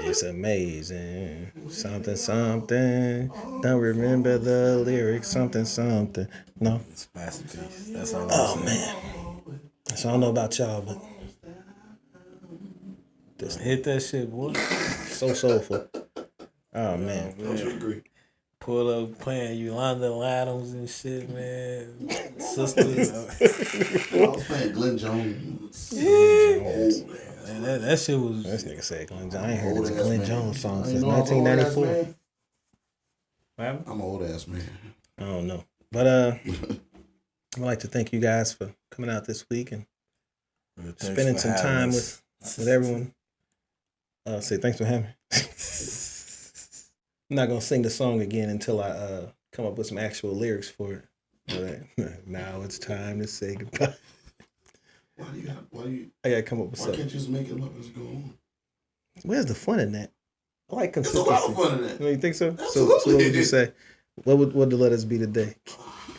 It's amazing. Something. Don't remember the lyrics. Something. No. It's masterpiece. That's all. Oh, man. So I don't know about y'all, but this hit that shit, boy. So soulful. Oh, man. Don't you agree? Pull up playing Yolanda Adams and shit, man. Sisters. I was playing Glenn Jones. Man, that shit was. This nigga said Glenn Jones. I ain't heard this Glenn Jones song since 1994. I'm an old ass man. I don't know. But I'd like to thank you guys for coming out this week and spending some time with everyone. Say thanks for having me. I'm not gonna sing the song again until I come up with some actual lyrics for it. But now it's time to say goodbye. I gotta come up with something. Why can't you just make it up as you go on? Where's the fun in that? I like consistency. There's a lot of fun in that. You think so? Absolutely. So what would you say? What would the letters be today?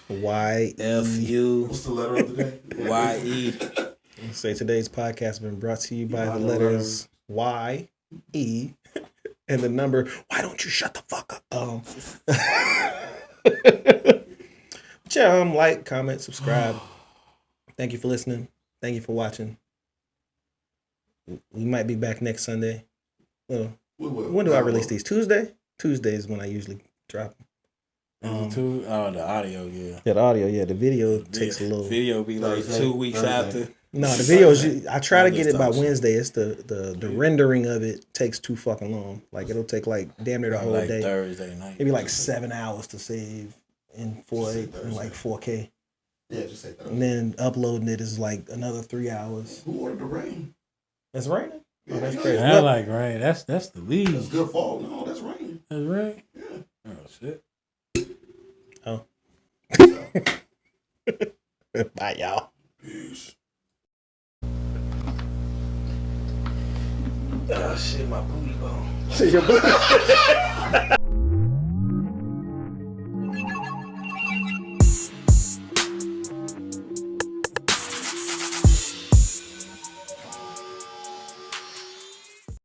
YFU. What's the letter of the day? YE. Say today's podcast has been brought to you by the letters YE and the number. Why don't you shut the fuck up? Like, comment, subscribe. Thank you for listening. Thank you for watching. We might be back next Sunday. Well, when do I release these? Tuesday? Tuesday is when I usually drop them. The audio, yeah. Yeah, the audio, yeah. The video takes a little. Video be like 2 weeks after. No, the videos, I try to get it by Wednesday. It's the rendering of it takes too fucking long. Like, it'll take like damn near the whole day. Thursday night. It'd be like 7 hours to save in 4K. Yeah, just say Thursday. And then uploading it is like another 3 hours. Who ordered the rain? It's raining? Yeah, that's you know, crazy. I like rain. That's the That's leaves. good fall. No, that's rain. That's rain. Yeah. Oh shit. Oh. So, Bye, y'all. peace. Oh shit, my booty bone. Shit, your booty.